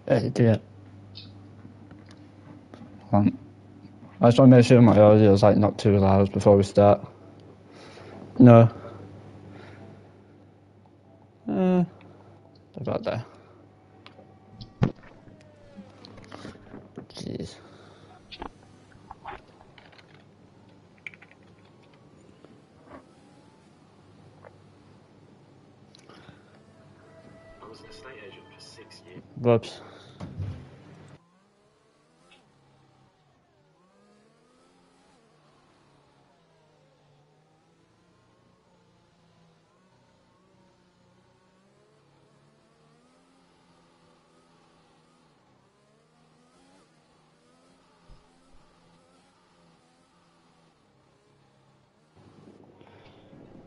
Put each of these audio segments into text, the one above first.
Do it. I just want to make sure my audio is like not too loud before we start. No. About there. Jeez. I was an estate agent for 6 years. Whoops.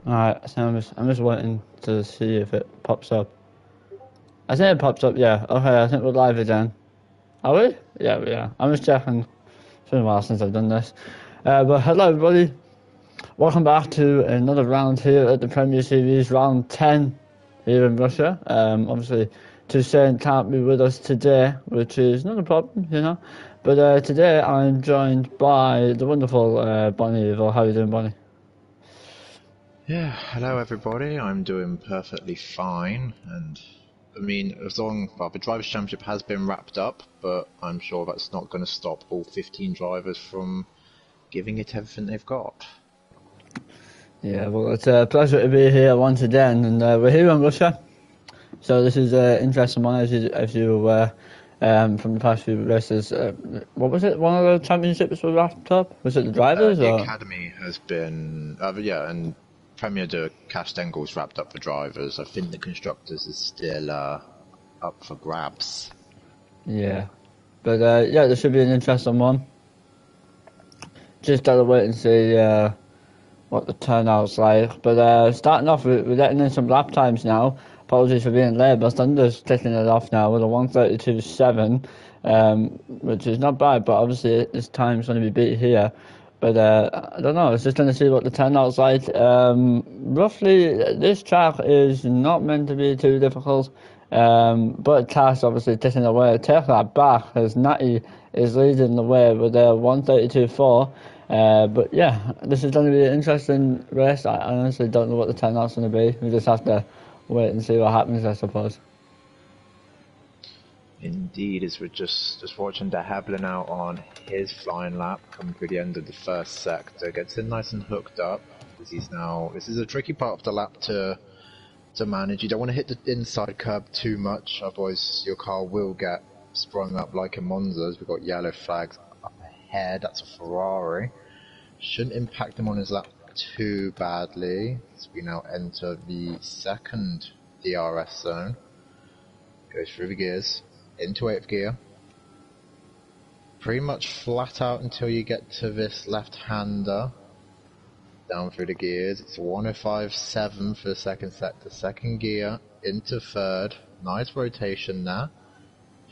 Alright, so I'm just waiting to see if it pops up. I think it pops up, yeah. Okay, I think we're live again. Are we? Yeah, we are. I'm just checking. It's been a while since I've done this. But hello everybody. Welcome back to another round here at the Premier Series, round 10 here in Russia. Obviously, Toussaint can't be with us today, which is not a problem, you know. But today I'm joined by the wonderful Bonnie. How are you doing, Bonnie? Yeah, hello everybody, I'm doing perfectly fine, and I mean, the Drivers' Championship has been wrapped up, but I'm sure that's not going to stop all 15 drivers from giving it everything they've got. Yeah, well, it's a pleasure to be here once again, and we're here in Russia, so this is an interesting one, as you were aware, from the past few races. What was it, one of the championships were wrapped up? Was it the drivers? The or? Academy has been, and Premier de Castengel's wrapped up for drivers. I think the Constructors is still up for grabs. Yeah, but yeah, this should be an interesting one. Just gotta wait and see what the turnout's like. But starting off, we're getting in some lap times now. Apologies for being late, but Thunder's kicking it off now with a 1:32.7, which is not bad, but obviously this time's going to be beat here. But I don't know, it's just going to see what the turnout's like. Roughly, this track is not meant to be too difficult, but Cass obviously taking away. Take that back, as Natty is leading the way with a 1:32.4. But yeah, this is going to be an interesting race. I honestly don't know what the turnout's going to be. We just have to wait and see what happens, I suppose. Indeed, as we're just watching De Havilland out on his flying lap, coming through the end of the first sector, gets in nice and hooked up, because this is a tricky part of the lap to manage. You don't want to hit the inside curb too much, otherwise your car will get sprung up like in Monza's. We've got yellow flags up ahead, that's a Ferrari. Shouldn't impact him on his lap too badly, as we now enter the second DRS zone. Goes through the gears, into 8th gear, pretty much flat out until you get to this left-hander, down through the gears. It's 105.7 for the second sector, second gear, into third, nice rotation there.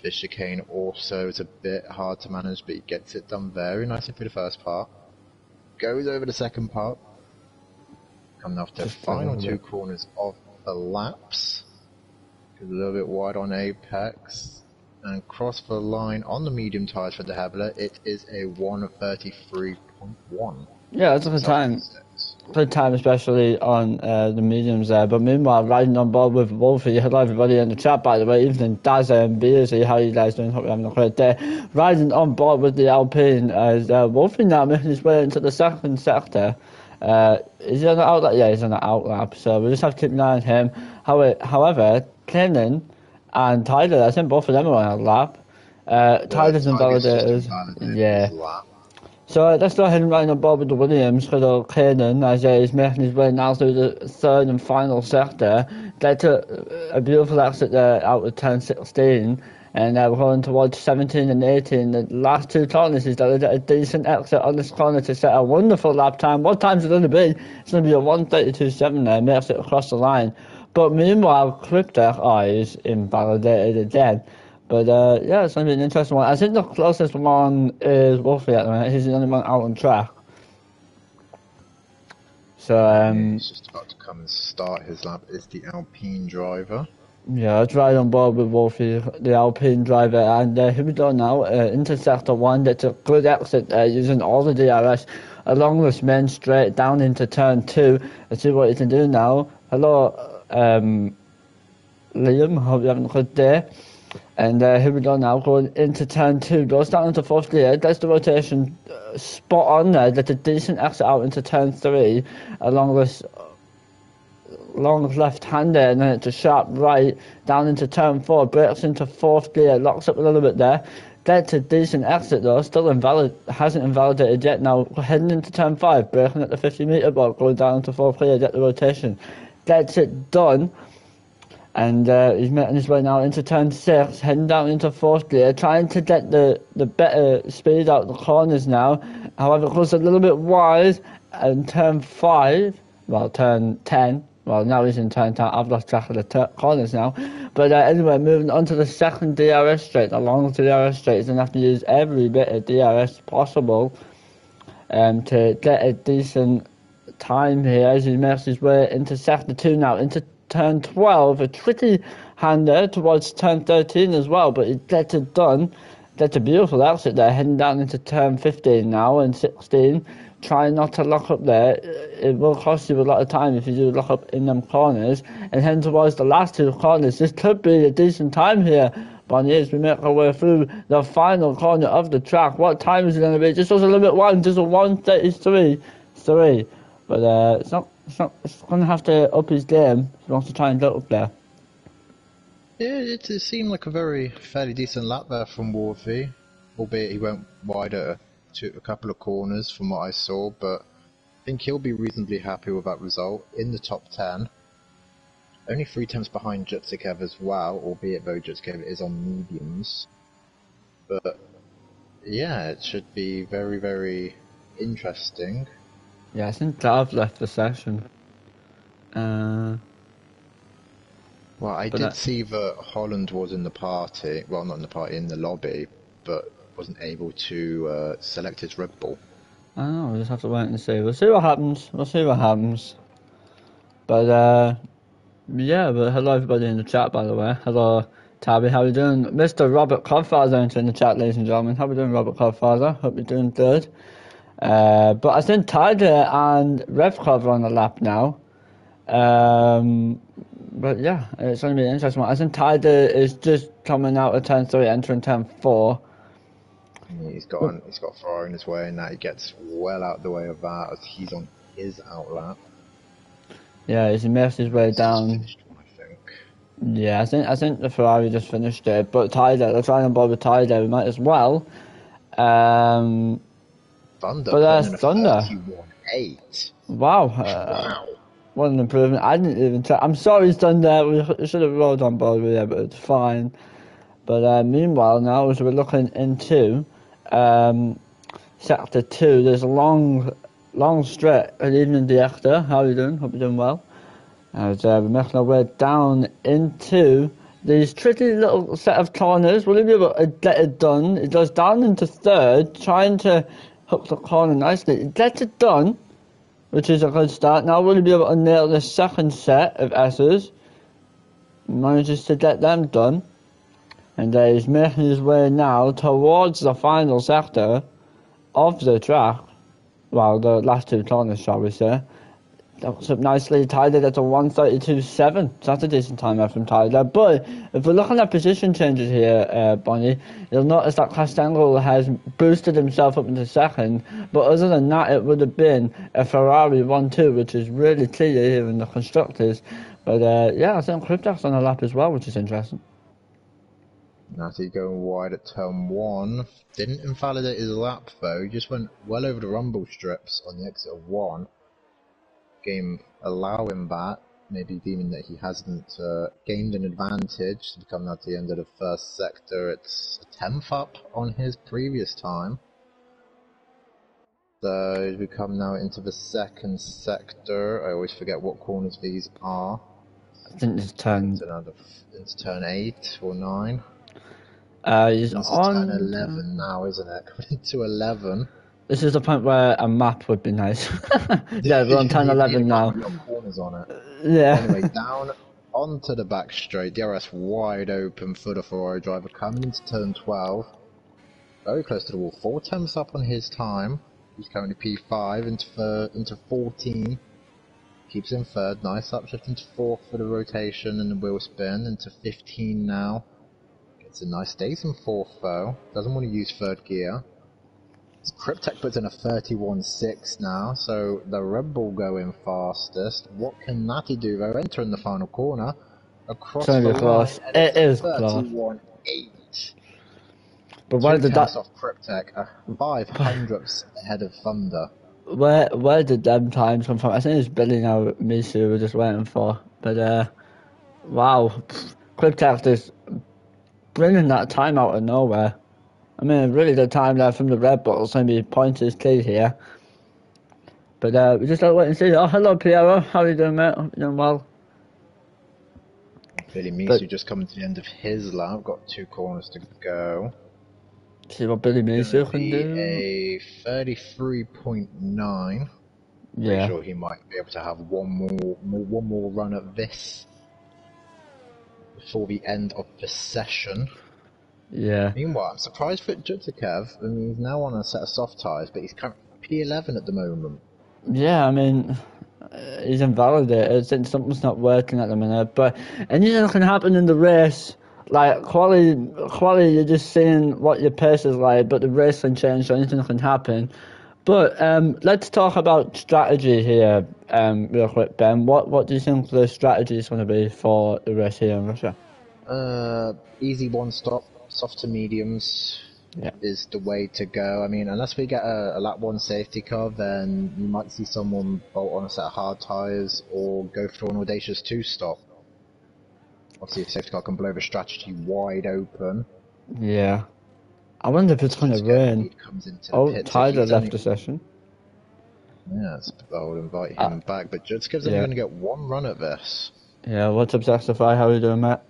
This chicane also is a bit hard to manage, but he gets it done very nicely through the first part, goes over the second part, coming off the final two corners of the laps, goes a little bit wide on apex, and cross the line on the medium tyres for De Havilland. It is a 1:33.1. Yeah, that's a good time. Good time, especially on the mediums there. But meanwhile, riding on board with Wolfie. Hello, everybody in the chat, by the way. Evening, Daz and Beersy. How are you guys doing? Hope you're having a great day. Riding on board with the Alpine as Wolfie now making his way into the second sector. Is he on the outlap? Yeah, he's on the outlap. So we just have to keep an eye on him. However, Kanan and Tyler, I think both of them are on a lap. Tyler's invalidated. Yeah. So let's go ahead and ride on board with the Williams for the Kanan as he's making his way now through the third and final sector. Get to a beautiful exit there out of turn 16. And we're going towards 17 and 18. The last two corners is that a decent exit on this corner to set a wonderful lap time. What time's it going to be? It's going to be a 1:32.7 there, makes it across the line. But meanwhile, Cryptech is invalidated again. But yeah, it's going to be an interesting one. I think the closest one is Wolfie at the minute. He's the only one out on track. So he's just about to come and start his lap. Is the Alpine driver. Yeah, it's right on board with Wolfie, the Alpine driver, and here we go now, into sector 1, that's a good exit using all the DRS along this main straight down into turn 2. Let's see what he can do now. Hello, Liam, hope you're having a good day. And here we go now, going into turn 2, goes down into fourth gear, gets the rotation spot on there, that's a decent exit out into turn 3 along this long left-hander, and then it's a sharp right down into turn 4, breaks into fourth gear, locks up a little bit there, gets a decent exit though, still hasn't invalidated yet. Now heading into turn 5, braking at the 50-metre mark, going down into fourth gear, get the rotation, gets it done, and he's making his way now into turn 6, heading down into fourth gear, trying to get the better speed out the corners now. However, it goes a little bit wide, and turn 5, well, turn 10, well, now he's in turn 10. I've lost track of the corners now. But anyway, moving on to the second DRS straight. Along the DRS straight, he's going to have to use every bit of DRS possible to get a decent time here as he makes his way into sector 2 now. Into turn 12, a tricky hander towards turn 13 as well, but he gets it done. Gets a beautiful exit there, heading down into turn 15 now and 16. Try not to lock up there. It will cost you a lot of time if you do lock up in them corners. And heading towards the last 2 corners, this could be a decent time here, Bonnie, as we make our way through the final corner of the track. What time is it going to be? Just was a little bit wide, just a 1:33.3. But it's going to have to up his game if he wants to try and get up there. Yeah, it seemed like a fairly decent lap there from Wolfie, albeit he went wide at a couple of corners from what I saw, but I think he'll be reasonably happy with that result. In the top 10, only 3 tenths behind Jutsukev as well, albeit though Jutsukev is on mediums. But yeah, it should be very, very interesting. Yeah, I think Gav left the session. Well, I did see that Holland was in the party, well, not in the party, in the lobby, but wasn't able to select his Red Bull. I don't know, we'll just have to wait and see. We'll see what happens. But, yeah, but hello everybody in the chat, by the way. Hello, Tabby, how are you doing? Mr. Robert Codfather in the chat, ladies and gentlemen. How are you doing, Robert Codfather? Hope you're doing good. But I think Tiger and Revkov are on the lap now. But yeah, it's going to be an interesting one. I think Tiger is just coming out of turn 3, entering turn 4. He's got Ferrari in his way, and now he gets well out of the way of that as he's on his outlap. Yeah, he makes his way down. Finished one, I think. Yeah, I think the Ferrari just finished it, but Tiger, they're trying to bother Tiger, we might as well. Thunder. But there's Thunder. 31.8. Wow. Wow. What an improvement. I didn't even check. I'm sorry, Thunder. We should have rolled on board with it, but it's fine. But meanwhile, now as we're looking into sector 2, there's a long straight. Good evening, Diecta. How are you doing? Hope you're doing well. As we're making our way down into these tricky little set of corners. Will he be able to get it done? It goes down into third, trying to hook the corner nicely. It gets it done, which is a good start. Now will he be able to nail the second set of S's? Manages to get them done. And he's making his way now towards the final sector of the track. Well, the last 2 corners, shall we say. That's up nicely. Tyler gets a 1:32.7. So that's a decent time out from Tyler. But if we're looking at position changes here, Bonnie, you'll notice that Castello has boosted himself up into second. But other than that, it would have been a Ferrari 1-2, which is really clear here in the constructors. But yeah, I think Kryptek's on the lap as well, which is interesting. Natty going wide at turn 1. Didn't invalidate his lap though, he just went well over the rumble strips on the exit of 1. Game allowing that, maybe deeming that he hasn't gained an advantage to become at the end of the first sector. It's a 10th up on his previous time. So we come now into the second sector. I always forget what corners these are. I think it's turn... It's turn 8 or 9. He's it's on... turn 11 now, isn't it? Coming into 11. This is the point where a map would be nice. Yeah, we're on turn 11 now. Corners on it. Yeah. Anyway, down onto the back straight. DRS wide open for the Ferrari driver coming into turn 12. Very close to the wall. 4 tenths up on his time. He's currently P5 into 14. Keeps in third. Nice upshift into 4th for the rotation and the wheel spin. Into 15 now. Gets a nice stays in 4th though. Doesn't want to use 3rd gear. Cryptek puts in a 31.6 now, so the Red Bull going fastest. What can Natty do? They're entering the final corner. Across the line, and It is 31.8. But where did that off Cryptek, a 500ths ahead of Thunder. where did them times come from? I think it's Billy now Misu we're just waiting for. But wow. Cryptek just bringing that time out of nowhere. I mean, really the time there from the Red Bulls, maybe point is key here. But we just gotta wait and see. Oh, hello Piero, how are you doing, mate? You doing well? Billy Misu just coming to the end of his lap, got 2 corners to go. See what Billy Misu can do. A 33.9. Yeah. Pretty sure he might be able to have one more run at this before the end of the session. Yeah. Meanwhile, I'm surprised for Jutikev. I mean, he's now on a set of soft tyres, but he's currently P11 at the moment. Yeah, I mean, he's invalidated since something's not working at the minute. But anything can happen in the race. Like, quality, you're just seeing what your pace is like, but the race can change, so anything can happen. But let's talk about strategy here real quick, Ben. What do you think the strategy is going to be for the race here in Russia? Easy one stop. Soft to mediums is the way to go. I mean, unless we get a lap 1 safety car, then you might see someone bolt on a set of hard tyres or go for an audacious 2-stop. Obviously, a safety car can blow the strategy wide open. Yeah. I wonder if it's going to rain. Tyler left the session. Yeah, I'll invite him back, but Jutskev's only going to get 1 run at this. Yeah, what's up, Saxify? How are you doing, mate?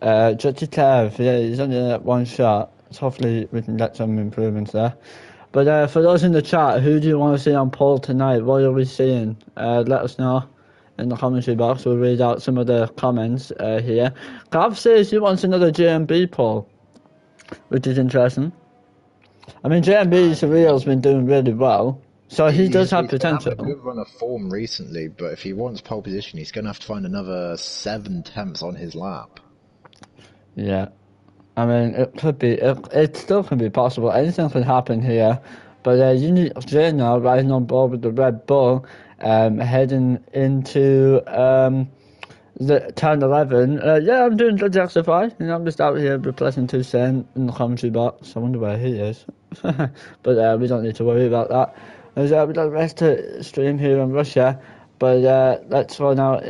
Jutikev, yeah, he's only at 1 shot. So hopefully we can get some improvements there. But for those in the chat, who do you want to see on pole tonight? What are we seeing? Let us know in the commentary box. We'll read out some of the comments here. Gav says he wants another JMB pole, which is interesting. I mean, JMB Surreal's been doing really well, so he does have potential. He's had a good run of form recently, but if he wants pole position, he's going to have to find another 7 tenths on his lap. Yeah, I mean, it could be, it still can be possible. Anything can happen here. But Unit J now riding on board with the Red Bull, heading into the turn 11. Yeah, I'm doing good, Justify. You know, I'm just out here replacing Toussaint in the commentary box. I wonder where he is. But we don't need to worry about that. We've got the rest to stream here in Russia. But let's go now.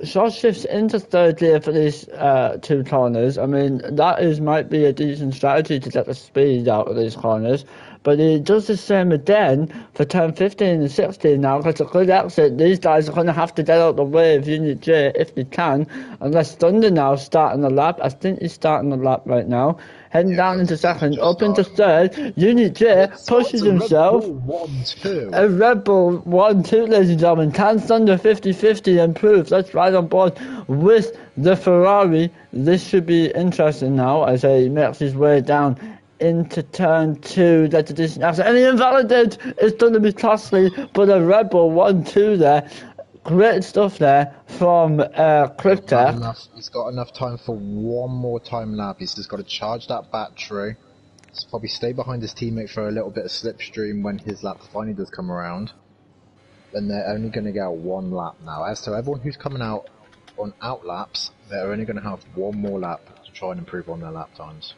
Short shifts into 3rd gear for these 2 corners. I mean, that might be a decent strategy to get the speed out of these corners. But he does the same again for turn 15 and 16 now, because a good exit. These guys are going to have to get out the way of Unit J if they can, unless Thunder now starting the lap. I think he's starting the lap right now. Heading down into 2nd, up into 3rd. Unit J pushes himself. A Red Bull 1-2, ladies and gentlemen. Can Thunder 50-50 improve? Let's ride on board with the Ferrari. This should be interesting now as he makes his way down into turn 2. That's a decent exit. And he invalidates. It's going to be costly, but a Red Bull 1-2 there. Great stuff there from Cryptek. He's got enough time for 1 more time lap. He's just got to charge that battery. He's probably stay behind his teammate for a little bit of slipstream when his lap finally does come around. And they're only going to get 1 lap now. As to everyone who's coming out on out laps, they're only going to have 1 more lap to try and improve on their lap times.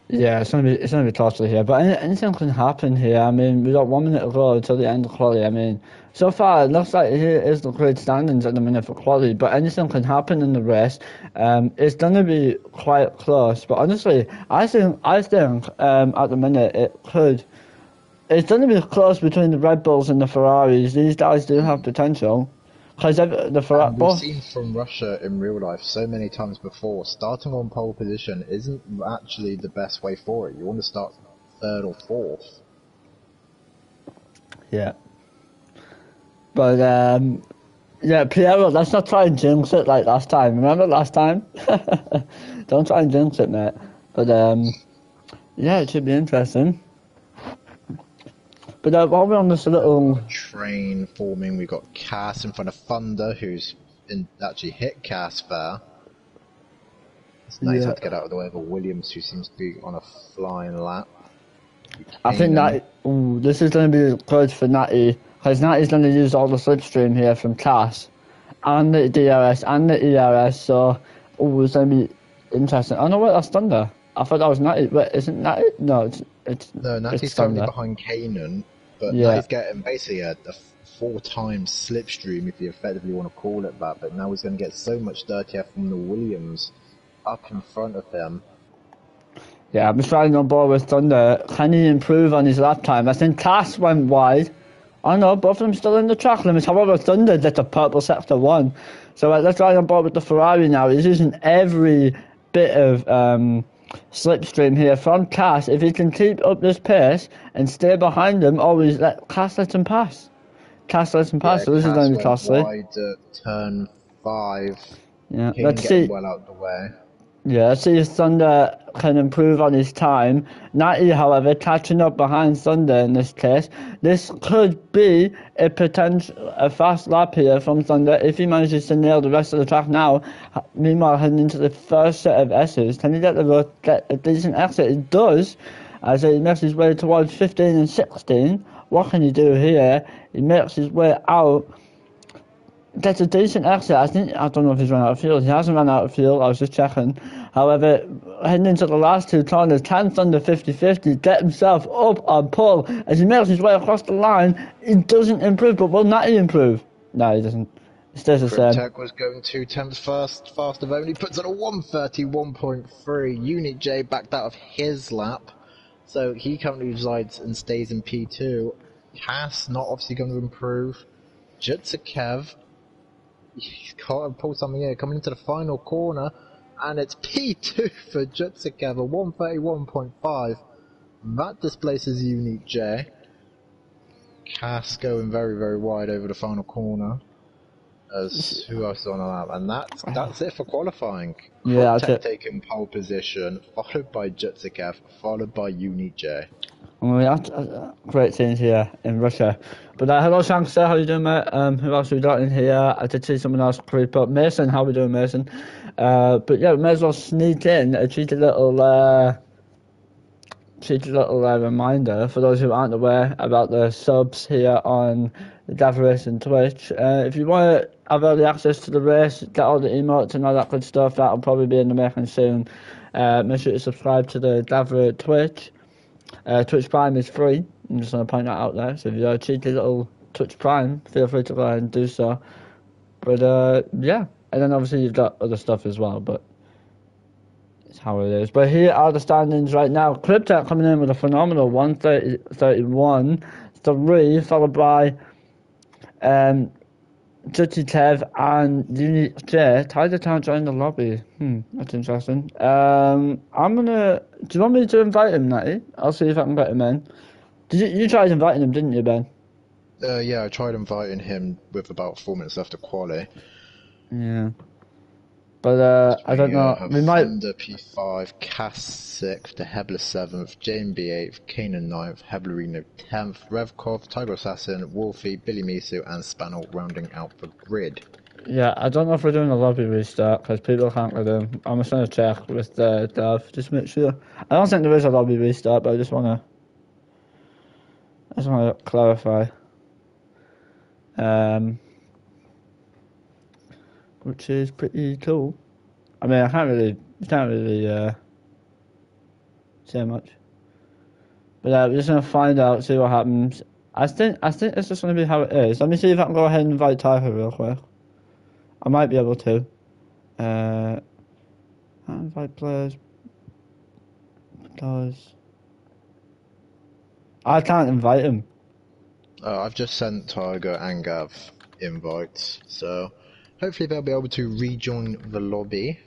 Yeah, it's gonna be costly here, but anything can happen here. I mean, we've got 1 minute to go until the end of quali. I mean, so far it looks like here is the great standings at the minute for quali, but anything can happen in the race. It's gonna be quite close, but honestly, I think at the minute it's gonna be close between the Red Bulls and the Ferraris. These guys do have potential. Because we've seen from Russia in real life so many times before, starting on pole position isn't actually the best way for it. You want to start 3rd or 4th. Yeah. But Yeah, Piero, let's not try and jinx it like last time. Remember last time? Don't try and jinx it, mate. But, yeah, it should be interesting. But while we're on this little... Train forming, we've got Cass in front of Thunder, who's actually hit Cass there. It's nice Yeah. to get out of the way of Williams, who seems to be on a flying lap. I think Natty... Ooh, this is going to be good for Natty, because Natty's going to use all the slipstream here from Cass, and the DRS, and the ERS, so... Ooh, it's going to be interesting. Oh, no, wait, that's Thunder. I thought that was Natty. Wait, isn't Natty? No, it's No, Natty's currently behind Kanan, but Yeah. Natty's getting basically a 4-time slipstream, if you effectively want to call it that, but now he's going to get so much dirtier from the Williams up in front of him. Yeah, I'm just riding on board with Thunder. Can he improve on his lap time? I think Cass went wide. I know, both of them still in the track limits. However, Thunder did the purple sector 1. So let's ride on board with the Ferrari now. He's using every bit of slipstream here from Cass. If he can keep up this pace and stay behind him, always Cass lets him pass. Cass lets him pass, so this is going to be costly. Wide at turn 5. Yeah, Kanan let's getting see. well out of the way. Yeah, let's see if Thunder can improve on his time. Natty, however, catching up behind Thunder in this case. This could be a fast lap here from Thunder if he manages to nail the rest of the track now. Meanwhile, heading into the first set of S's. Can he get a decent exit? He does, as he makes his way towards 15 and 16. What can he do here? He makes his way out. Gets a decent exit. I don't know if he's run out of fuel. He hasn't run out of fuel. I was just checking. However, heading into the last 2 corners, can Thunder 50-50 get himself up on pole as he makes his way across the line? He doesn't improve, but will Natty improve? No, he doesn't. It stays the same. Tech was going 2/10 faster, only puts on a 1:31.3. Unit J backed out of his lap, so he currently resides and stays in P2. Cass not obviously going to improve. Jutsakev, he's got to pull something here, coming into the final corner, and it's P2 for Jutsakev, a 1:31.5. That displaces Unit J. Cass going very, very wide over the final corner. As who else is on the lap? And that's it for qualifying. Yeah, Tech taking pole position, followed by Jutsakev, followed by Unit J. We have great scenes here in Russia. But hello, Shankster, how you doing, mate? Who else we got in here? I did see someone else creep up. Mason, how we doing, Mason? But yeah, we may as well sneak in a cheeky little reminder for those who aren't aware about the subs here on the Gavra and Twitch. If you want to have early access to the race, get all the emotes and all that good stuff, that'll probably be in the making soon. Make sure to subscribe to the Gavra Twitch. Twitch Prime is free. I'm just going to point that out there. So if you're a cheeky little Twitch Prime, feel free to go ahead and do so. But yeah, and then obviously you've got other stuff as well, but it's how it is. But here are the standings right now. Cryptech coming in with a phenomenal 1:31.3, followed by Jutty Tev and Unit J. Tiger can't join the lobby. That's interesting. I'm gonna. Do you want me to invite him, Natty? I'll see if I can get him in. You tried inviting him, didn't you, Ben? Yeah, I tried inviting him with about 4 minutes left of quali. Yeah. But I don't know. We might. Thunder P5, Cass 6th, De Hebler 7th, JMB 8th, Kanan 9th, Heblerino 10th, Revkov, Tiger Assassin, Wolfie, Billy Misu, and Spanel rounding out the grid. Yeah, I don't know if we're doing a lobby restart because people can't get in. I'm just going to check with Dav, just make sure. I don't think there is a lobby restart, but I just want to clarify. Which is pretty cool. I mean, you can't really say much. But we're just gonna find out, see what happens. I think it's just gonna be how it is. Let me see if I can go ahead and invite Tyler real quick. I might be able to. Invite players because I can't invite him. I've just sent Tiger and Gav invites, so hopefully they'll be able to rejoin the lobby.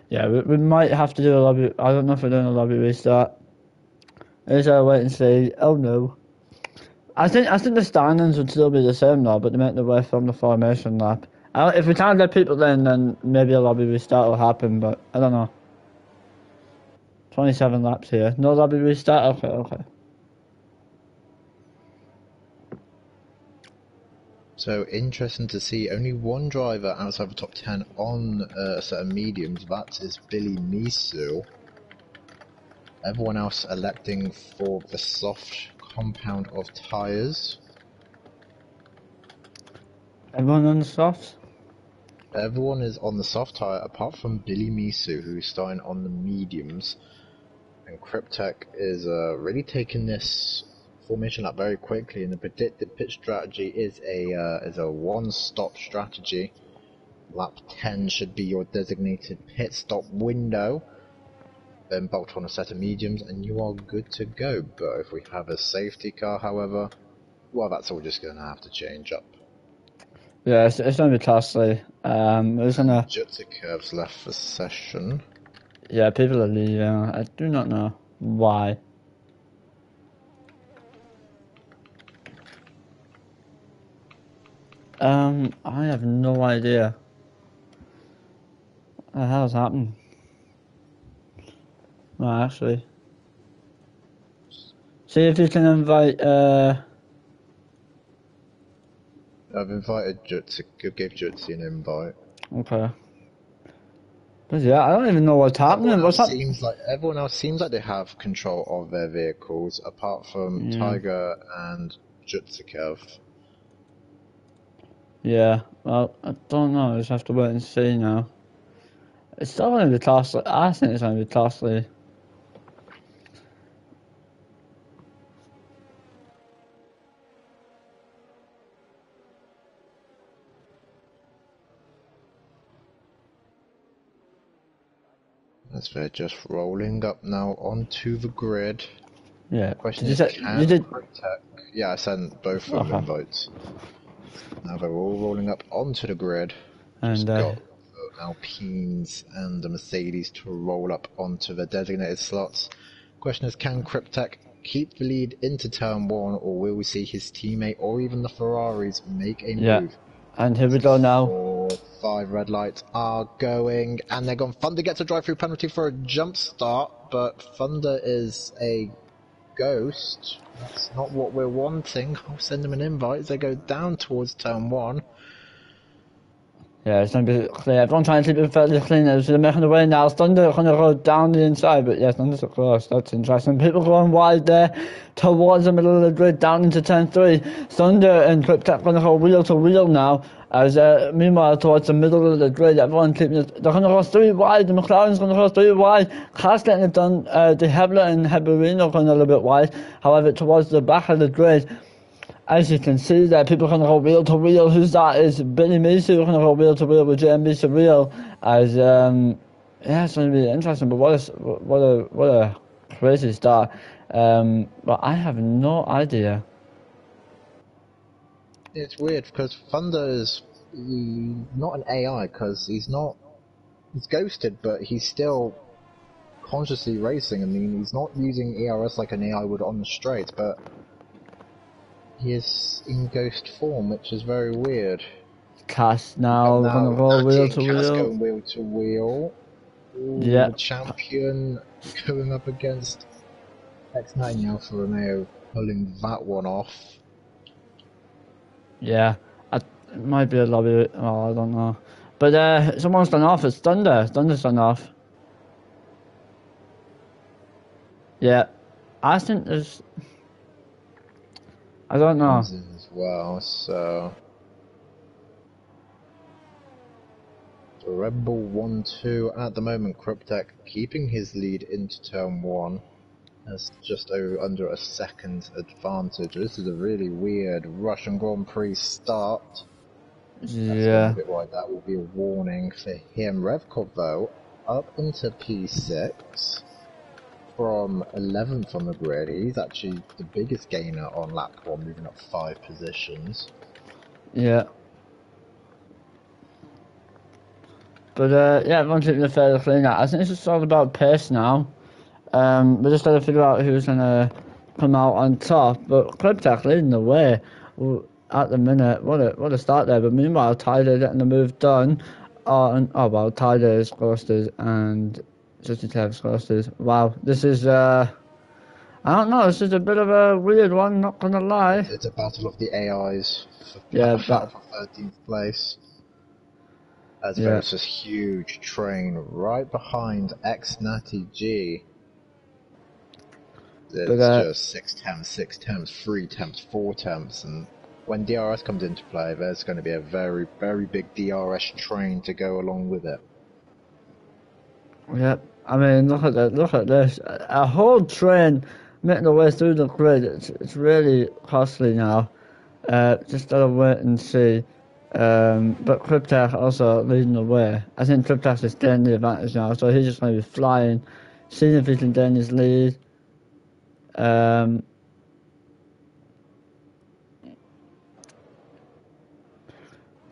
Yeah, we might have to do a lobby. I don't know if we're doing a lobby restart. Let's wait and see. Oh no. I think the standings would still be the same though, but they make the way from the formation lap. If we can't get people in, then maybe a lobby restart will happen, but I don't know. 27 laps here. No lobby restart? Okay. So interesting to see only one driver outside the top 10 on a set of mediums. That is Billy Misu. Everyone else electing for the soft compound of tyres. Everyone on the softs? Everyone is on the soft tyre apart from Billy Misu, who's starting on the mediums. And Cryptek is really taking this formation lap very quickly, and the predicted pit strategy is a one-stop strategy. Lap 10 should be your designated pit stop window. Then bolt on a set of mediums and you are good to go. But if we have a safety car, however, well, that's all just going to have to change up. Yeah, it's going to be costly. Jutsu Curves left for session. Yeah, people are leaving. I do not know why. I have no idea. What the hell's happened? No, actually. See if you can invite, I've invited Jutsu, gave Jutsu an invite. Okay. But yeah, I don't even know what's happening. Everyone else seems like they have control of their vehicles, apart from Tiger and Jutsukev. Yeah, well, I don't know. I just have to wait and see now. It's still going to be costly. I think it's going to be costly. As they're just rolling up now onto the grid. Yeah. Question Did is, you did... Yeah, I sent both of them invites. Now they're all rolling up onto the grid. Just got the Alpines and the Mercedes to roll up onto the designated slots. Question is, can Cryptek keep the lead into turn 1, or will we see his teammate or even the Ferraris make a move? And here we go now. 4, 5 red lights are going, and they're gone. Thunder gets a drive-through penalty for a jump start, but Thunder is a ghost. That's not what we're wanting. I'll send them an invite as they go down towards turn 1. Yeah, it's going to be clear. Everyone trying to keep it fairly clean. They're making the way now. Thunder going to go down the inside, but yeah, Thunder's so close. That's interesting. People going wide there towards the middle of the grid, down into turn 3. Thunder and Cryptek going to go wheel to wheel now. As meanwhile, towards the middle of the grid, everyone keeping it. They're going to go 3 wide. The McLaren's going to go 3 wide. Haas getting it done. De Hebler and Heberino going a little bit wide. However, towards the back of the grid, as you can see there, people are going to go wheel to wheel. Who's that? Is Billy Misu going to go wheel to wheel with JMB Surreal? As yeah, it's going to be interesting. But what a crazy start. But I have no idea. It's weird because Thunder is not an AI because he's ghosted, but he's still consciously racing. I mean, he's not using ERS like an AI would on the straight, but he is in ghost form, which is very weird. Cass now going to go wheel to wheel. Going wheel to wheel. Ooh, yeah. The champion going up against X9 Alfa Romeo, pulling that one off. Yeah, it might be a lobby. Oh, I don't know. But someone's done off. It's Thunder. Thunder's done off. Yeah, I think there's. I don't know. As well, so Red Bull 1-2 at the moment. Cryptek keeping his lead into turn 1. Has just under a second advantage. This is a really weird Russian Grand Prix start. Yeah. That's a bit wide. That will be a warning for him. Revkov though up into P6 from 11th on the grid. He's actually the biggest gainer on lap 1, moving up 5 positions. Yeah. But yeah, everyone's keeping the fairly clean out. I think it's just all about pace now. We just got to figure out who's gonna come out on top, but Cryptech leading the way at the minute. What a start there, but meanwhile Tyler getting the move done on, Tyler's clusters and just the clusters. Wow, this is I don't know, this is a bit of a weird one, not gonna lie. It's a battle of the AIs for, Yeah, for 13th place. As yeah. there's this huge train right behind Natty G. It's just 6 temps, 3 temps, 4 temps, and when DRS comes into play, there's going to be a very, very big DRS train to go along with it. Yep. I mean, look at this. A whole train making the way through the grid. It's really costly now. Just gotta wait and see. But Cryptech also leading the way. I think Cryptech is getting the advantage now, so he's just going to be flying, seeing if he can gain his lead. Yeah,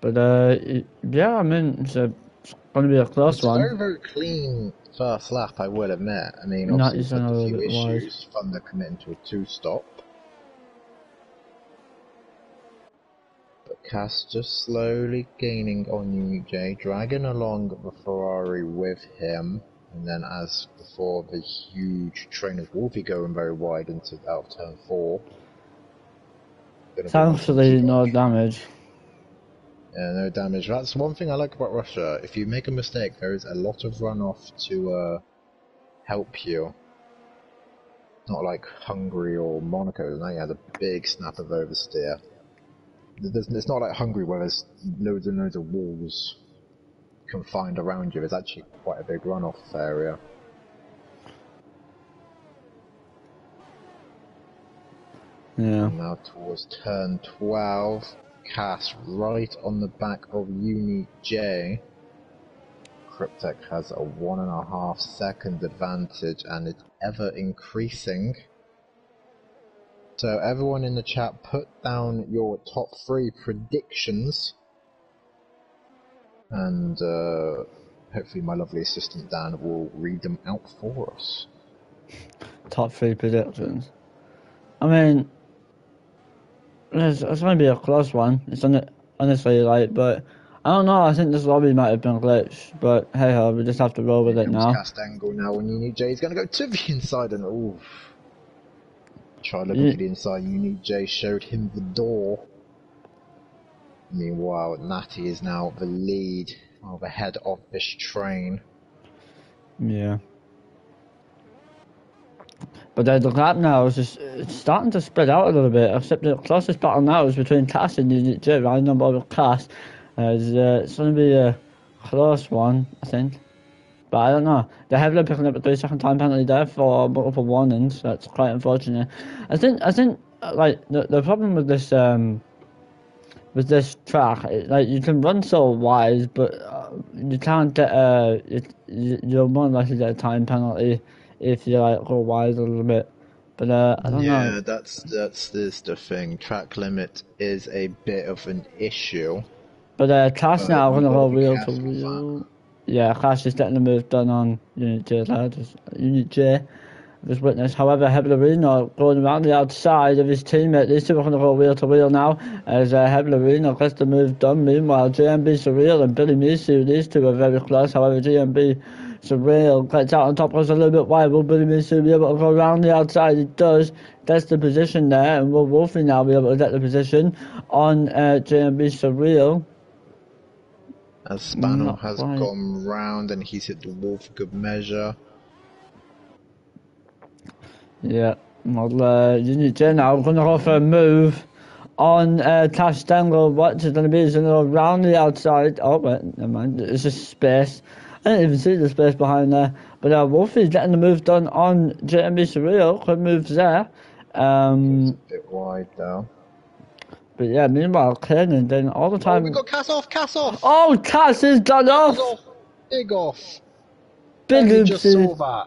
I mean, it's going to be a close one. It's a very, very clean first lap, I will admit. I mean, Not obviously, using there's a few wide. issues. Thunder committing to a 2-stop. But Cass just slowly gaining on Unique J, dragging along the Ferrari with him. And then, as before, the huge train of Wolfie going very wide into out of turn 4. Thankfully, no damage. Yeah, no damage. That's one thing I like about Russia. If you make a mistake, there is a lot of runoff to help you. Not like Hungary or Monaco. Now you have a big snap of oversteer. It's not like Hungary where there's loads and loads of walls confined around you. There's actually quite a big runoff area. Yeah. And now towards turn 12. Cass right on the back of Unique J. Cryptech has a 1.5 second advantage and it's ever increasing. So everyone in the chat, put down your top 3 predictions. And hopefully my lovely assistant Dan will read them out for us. Top 3 predictions. I mean, it's going to be a close one. It's honestly but I don't know. I think this lobby might have been glitched, but hey ho, we just have to roll with it now. Cast angle now, and Unique J is going to go to the inside, and oof. Try looking to the inside. Unique J showed him the door. Meanwhile, Natty is now the lead, the head of this train. Yeah. But the gap now is it's starting to spread out a little bit. Except the closest battle now is between Cass and Unique J, riding on board with Cass. It's going to be a close one, I think. But I don't know. They're heavily picking up a 3-second time penalty there for multiple warnings. That's quite unfortunate. I think like the problem with this track, you can run so wide, but you can't get you're more likely to get a time penalty if you go wide a little bit. But I don't know. Yeah, that's the thing. Track limit is a bit of an issue. But Cass now going to go wheel to wheel. Yeah, Cass is getting the move done on Unit J. Just witness. However, Heblerino going around the outside of his teammate. These two are going to go wheel to wheel now as Heblerino gets the move done. Meanwhile, GMB Surreal and Billy Misu, these two are very close. However, GMB Surreal gets out on top, goes a little bit wide. Will Billy Misu be able to go around the outside? He does. Gets the position there, and will Wolfie now be able to get the position on GMB Surreal? As Spano has gone round and he's hit the wall for good measure. Yeah, well, Unique J now going to go for a move on Cash Dangle. What is going to be is going to go around the outside. Oh, wait, never mind. It's just space. I didn't even see the space behind there. But Wolfie's getting the move done on JMB Surreal. Good moves there. It's a bit wide though. But yeah, meanwhile, Kanan then all the time. Oh, we got Cass off! Oh, Cass has gone off! Big off! Big oopsie. Just saw that.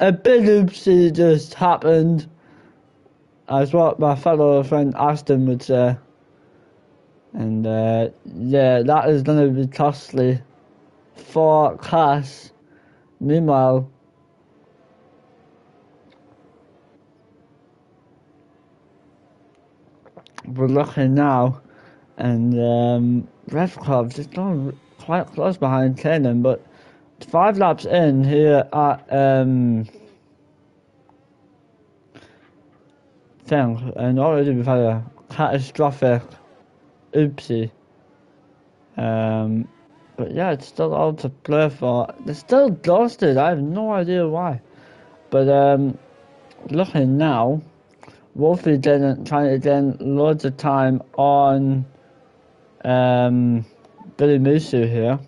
A big oopsie just happened. That's what my fellow friend Aston would say. And yeah, that is going to be costly for Cass. Meanwhile, we're looking now, and Revkov just gone quite close behind Kanan, but 5 laps in here at thing, and already we've had a catastrophic oopsie. But yeah, it's still all to play for. They're still dusted. I have no idea why. But looking now, Wolfie didn't trying to gain loads of time on Billy Musu here.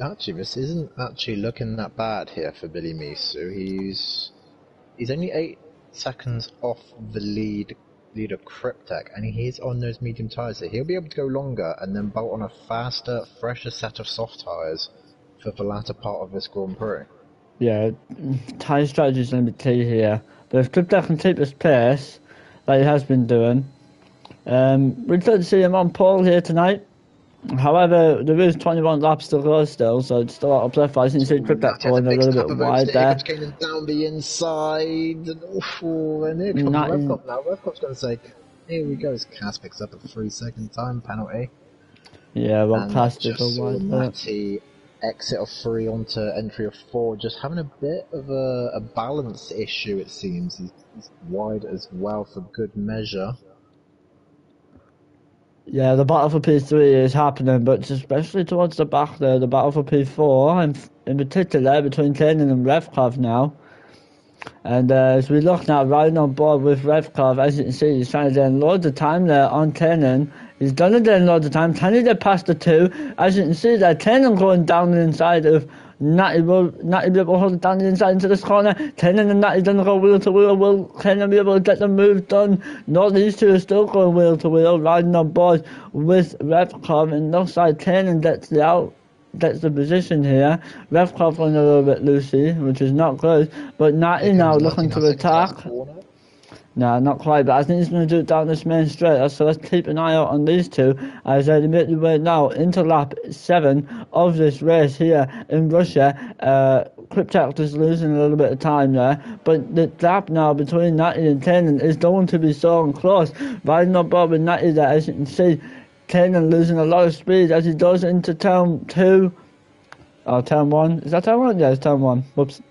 Actually, this isn't actually looking that bad here for Billy Misu. He's only 8 seconds off the leader Cryptek, and he's on those medium tyres, so he'll be able to go longer and then bolt on a faster, fresher set of soft tyres for the latter part of this Grand Prix. Yeah, tyre strategy is going to be key here. But if Cryptek can keep his pace, like he has been doing, we'd like to see him on pole here tonight. However, there is 21 laps to go still, so it's still out of play for. I think you see Cryptek going a little bit wide there. Getting down the inside, and here comes Revkov now. Revkov's going to say, here we go. Cass picks up a 3-second time penalty. Yeah, well, Cass did go wide. Matty exit of 3 onto entry of 4, just having a bit of a balance issue, it seems. He's wide as well for good measure. Yeah, the battle for P3 is happening, but especially towards the back there, the battle for P4, and in particular between Kanan and Revkov now. And as we look now, riding on board with Revkov, as you can see, he's trying to gain loads of time there on Kanan. He's gonna gain loads of time. Can he get past the 2? As you can see there, Kanan going down the inside of Natty. Will Natty be able to hold it down the inside into this corner? Kanan and Natty gonna go wheel to wheel. Will Kanan be able to get the move done? No, these two are still going wheel to wheel, riding on board with Revkov, and looks like Kanan gets the position here. Revkov going a little bit loosey, which is not good. But Natty now looking to attack. No, not quite, but I think he's going to do it down this main straight. So let's keep an eye out on these two as they make their way now into lap 7 of this race here in Russia. Cryptek is losing a little bit of time there, but the gap now between Natty and Kanan is going to be so close. Riding on board with Natty there, as you can see, Kanan losing a lot of speed as he does into turn 2. Oh, turn 1. Is that turn 1? Yeah, it's turn 1. Whoops.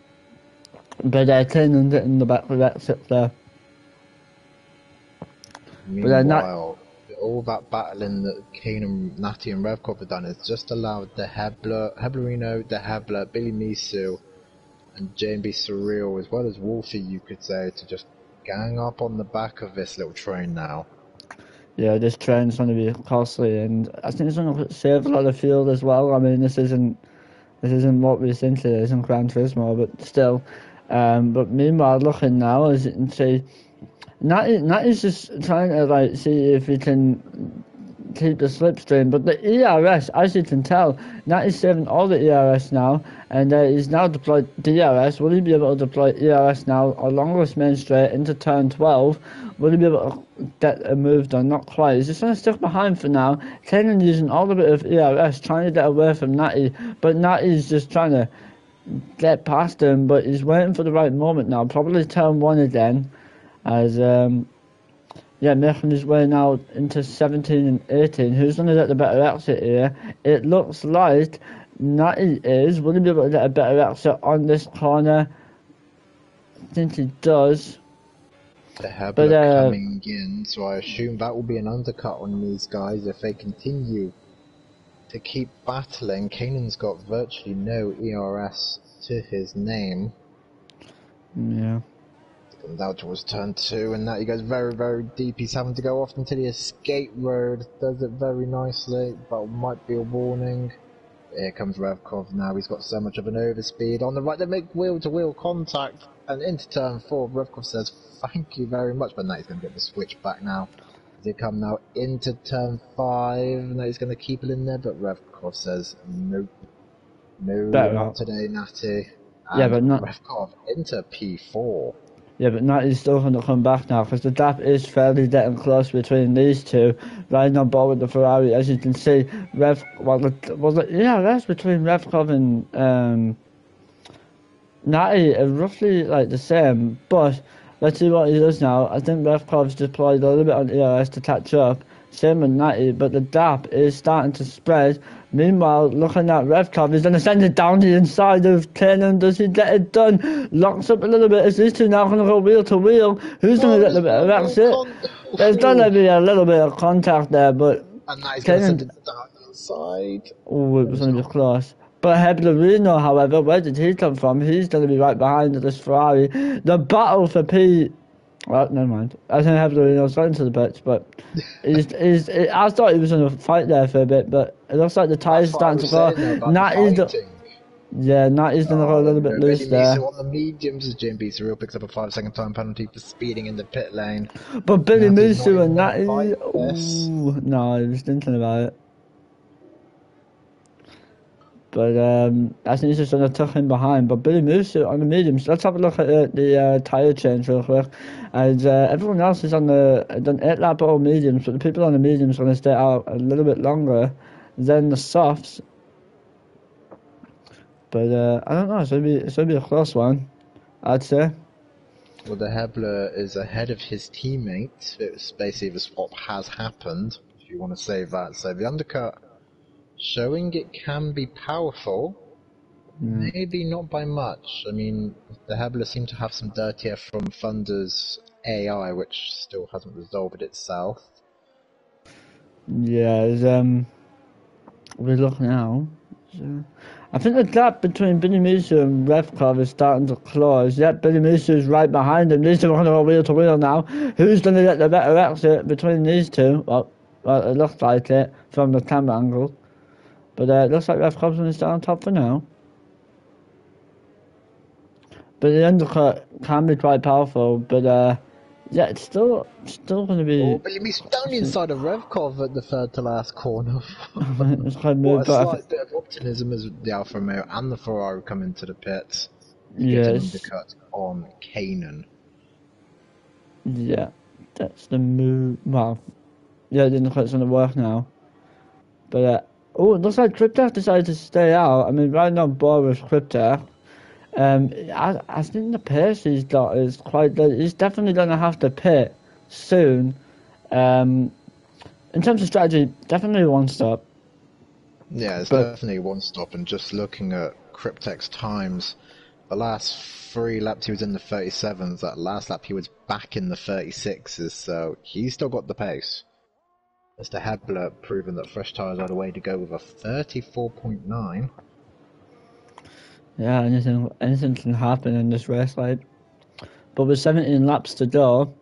But Kanan getting the back of exit there. Meanwhile, all that battling that Kanan, Natty and Revkov have done has just allowed the Heblerino, the Hebler, Billy Misu and J&B Surreal, as well as Wolfie, you could say, to just gang up on the back of this little train now. Yeah, this train's going to be costly, and I think it's going to save a lot of fuel as well. I mean, this isn't what we think it is in Gran Turismo, but still. But meanwhile, looking now, as you can see, Natty's just trying to see if he can keep the slipstream, but the ERS, as you can tell, Natty's saving all the ERS now, and he's now deployed DRS. Will he be able to deploy ERS now along this main straight into turn 12? Will he be able to get a move done? Not quite. He's just going to stick behind for now. Kanan using all the bit of ERS, trying to get away from Natty, but Natty's just trying to get past him, but he's waiting for the right moment now. Probably turn 1 again. As making his way now into 17 and 18. Who's going to get the better exit here? It looks like Natty is. Will he be able to get a better exit on this corner? I think he does. The Hebler coming in, so I assume that will be an undercut on these guys if they continue to keep battling. Kanan's got virtually no ERS to his name. Yeah. Down towards turn 2, and that he goes very, very deep. He's having to go off into the escape road. Does it very nicely, but might be a warning. Here comes Revkov now. He's got so much of an overspeed. On the right, they make wheel-to-wheel contact, and into turn 4, Revkov says, thank you very much, but now he's going to get the switch back now. They come now into turn 5, now he's going to keep it in there, but Revkov says, nope. No, not today, Natty. And yeah, but not Revkov into P4. Yeah, but Natty's still going to come back now because the gap is fairly getting close between these two. Riding on board with the Ferrari, as you can see, that's between Revkov and Natty are roughly like the same. But Let's see what he does now. I think Revkov's deployed a little bit on ERS to catch up. Same with Natty, but the gap is starting to spread. Meanwhile, looking at Revkov, he's going to send it down the inside of Kanan. Does he get it done? Locks up a little bit. Is these two now going to go wheel to wheel? Who's going to get the bit of exit? There's going to be a little bit of contact there, but And now he's going to send it down the inside. Oh, it was going to be close. But Heblerino, however, where did he come from? He's going to be right behind this Ferrari. The battle for P. Well, never mind. I think Heblerino's got into the pitch, but I thought he was going to fight there for a bit, but it looks like the tyres starting to go. Natty's going to go a little bit loose there. So on the mediums, as JB Surreal picks up a 5-second time penalty for speeding in the pit lane. But Billy Musu and Natty. Ooh, no, I was thinking about it. But I think he's just going to tuck him behind. But Billy Musu on the mediums. Let's have a look at the tyre change real quick. And everyone else is on the done 8 lap all mediums, but the people on the mediums are going to stay out a little bit longer than the softs. But I don't know. It's going to be a close one, I'd say. Well, the Hebler is ahead of his teammate. It's basically the swap has happened, if you want to say that. So the undercut showing it can be powerful, maybe not by much. I mean, the Hebler seem to have some dirty air from Thunder's AI, which still hasn't resolved itself. Yeah, we look now. So, I think the gap between Billy Musu and Revkov is starting to close. Yep, Billy Musu is right behind him. These two are going to go wheel to wheel now. Who's going to get the better exit between these two? Well, it looks like it from the camera angle. But it looks like Revkov's going to stay on top for now. But the undercut can be quite powerful. But yeah, it's still going to be. Oh, Billy Musu down the inside of Revkov at the third to last corner. It's quite What a slight bit of optimism as the Alfa Romeo and the Ferrari come into the pits. Get an undercut on Kanan. Yeah, that's the move. Well, yeah, the undercut's going to work now. But oh, it looks like Cryptek decided to stay out. I mean, right now, Boris Cryptek. I think the pace he's got is quite good. He's definitely going to have to pit soon. In terms of strategy, definitely one stop. Yeah, it's definitely one stop. And just looking at Cryptek's times, the last 3 laps he was in the 37s. That last lap he was back in the 36s. So he's still got the pace. Mr. Hebler proven that fresh tyres are the way to go with a 34.9. Yeah, anything can happen in this race, like. But with 17 laps to go,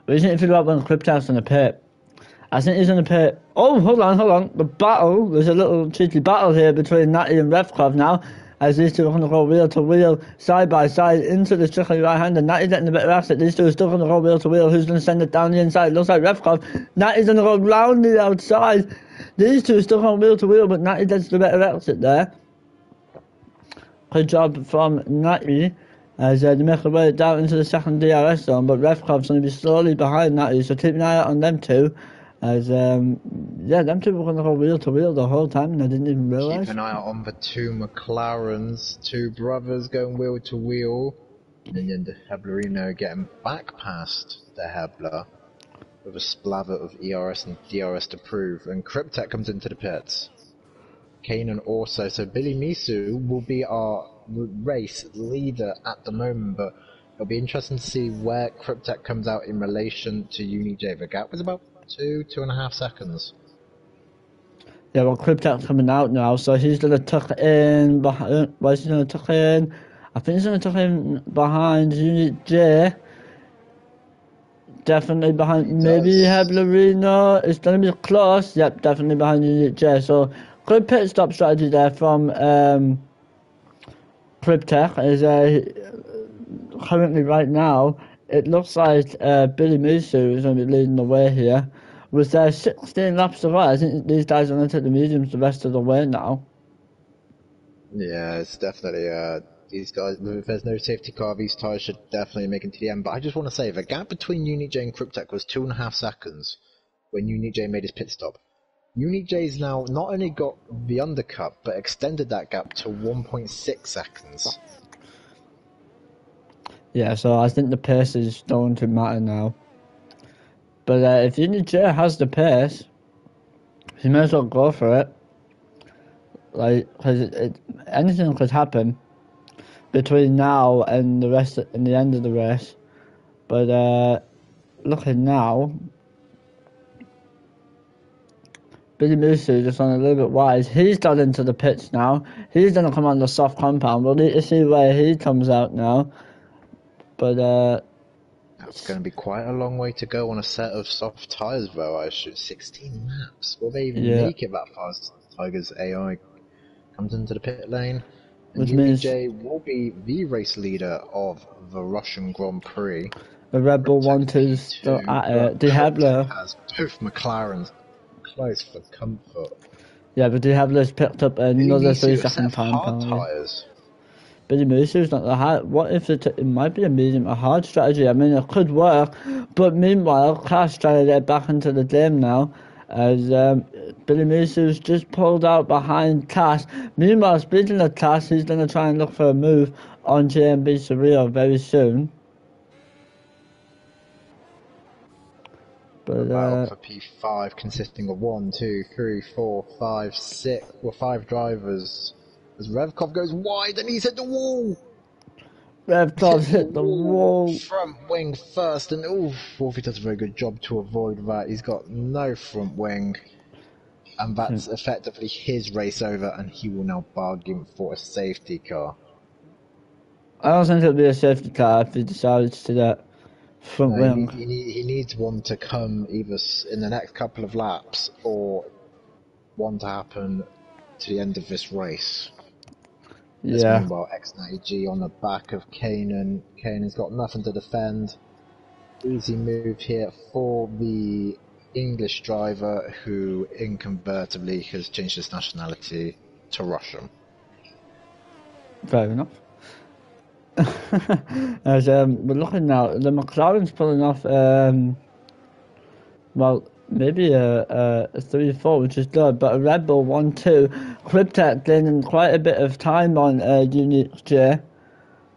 we just need to figure out when Cryptek's in the pit. I think he's in the pit. Oh, hold on. The battle, there's a little cheeky battle here between Natty and Revkov now, as these two are going to go wheel to wheel, side by side, into the strictly right hand, and Natty getting a bit of exit. These two are still going to go wheel to wheel. Who's going to send it down the inside? Looks like Revkov. Natty's going to go round the outside. These two are still going wheel to wheel, but Natty gets the better exit there. Good job from Natty as they make their way down into the second DRS zone, but Revkov's going to be slowly behind Natty, so keep an eye out on them two. As yeah, them two were going to go wheel to wheel the whole time, and I didn't even realise. Keep an eye out on the 2 McLarens, 2 brothers going wheel to wheel, and then the Heblerino getting back past the Hebler with a splather of ERS and DRS to prove, and Cryptek comes into the pits. Kanan also, so Billy Musu will be our race leader at the moment, but it'll be interesting to see where Cryptek comes out in relation to UniJ. The gap was about 2.5 seconds. Yeah, well, Cryptek's coming out now, so he's going to tuck in behind. Why is he going to tuck in? I think he's going to tuck in behind UniJ. Definitely behind, maybe Heblerino. It's going to be close. Yep, definitely behind UniJ. So, good pit stop strategy there from Cryptek. Is currently right now, it looks like Billy Musu is going to be leading the way here. With 16 laps to go, I think these guys are going to take the mediums the rest of the way now. Yeah, it's definitely these guys. If there's no safety car, these tyres should definitely make it to the end. But I just want to say the gap between UniJ and Cryptek was 2.5 seconds when UniJ made his pit stop. UniJ's now not only got the undercut, but extended that gap to 1.6 seconds. Yeah, so I think the pace is going to matter now. But if Unij has the pace, he may as well go for it. Like, because anything could happen between now and the end of the race. But looking now, Billy Musu just on a little bit wide. He's got into the pits now. He's going to come on the soft compound. We'll need to see where he comes out now. But That's going to be quite a long way to go on a set of soft tyres, though. I should 16 laps. Will they even make it that fast? Tiger's AI comes into the pit lane. And which means J will be the race leader of the Russian Grand Prix. the Red Bull 1-2's still at it. Diablo has both McLarens close for comfort. Yeah, but Diablo's picked up another 3-second time penalty. Tyres. Billy Musu's not the hard. What if it might be a medium or hard strategy? I mean, it could work, but meanwhile, Cash trying to get back into the game now, as Billy Musu's just pulled out behind Cash. Meanwhile, speaking of Cash, he's going to try and look for a move on JMB Surreal very soon. But battle for P5 consisting of 1, 2, 3, 4, 5, 6, or 5 drivers. As Revkov goes wide and he's hit the wall. Revkov's hit the wall. Front wing first, and Wolfie does a very good job to avoid that. He's got no front wing, and that's effectively his race over, and he will now bargain for a safety car. I don't think it'll be a safety car if he decides to that front wing. He needs one to come either in the next couple of laps, or one to happen to the end of this race. Yeah. Meanwhile, X90G on the back of Kanan. Kanan's got nothing to defend. Easy move here for the English driver, who inconvertibly has changed his nationality to Russian. Fair enough. As we're looking now, the McLaren's pulling off, maybe a 3-4, which is good, but a Red Bull 1-2. Cryptech gaining quite a bit of time on Unique J,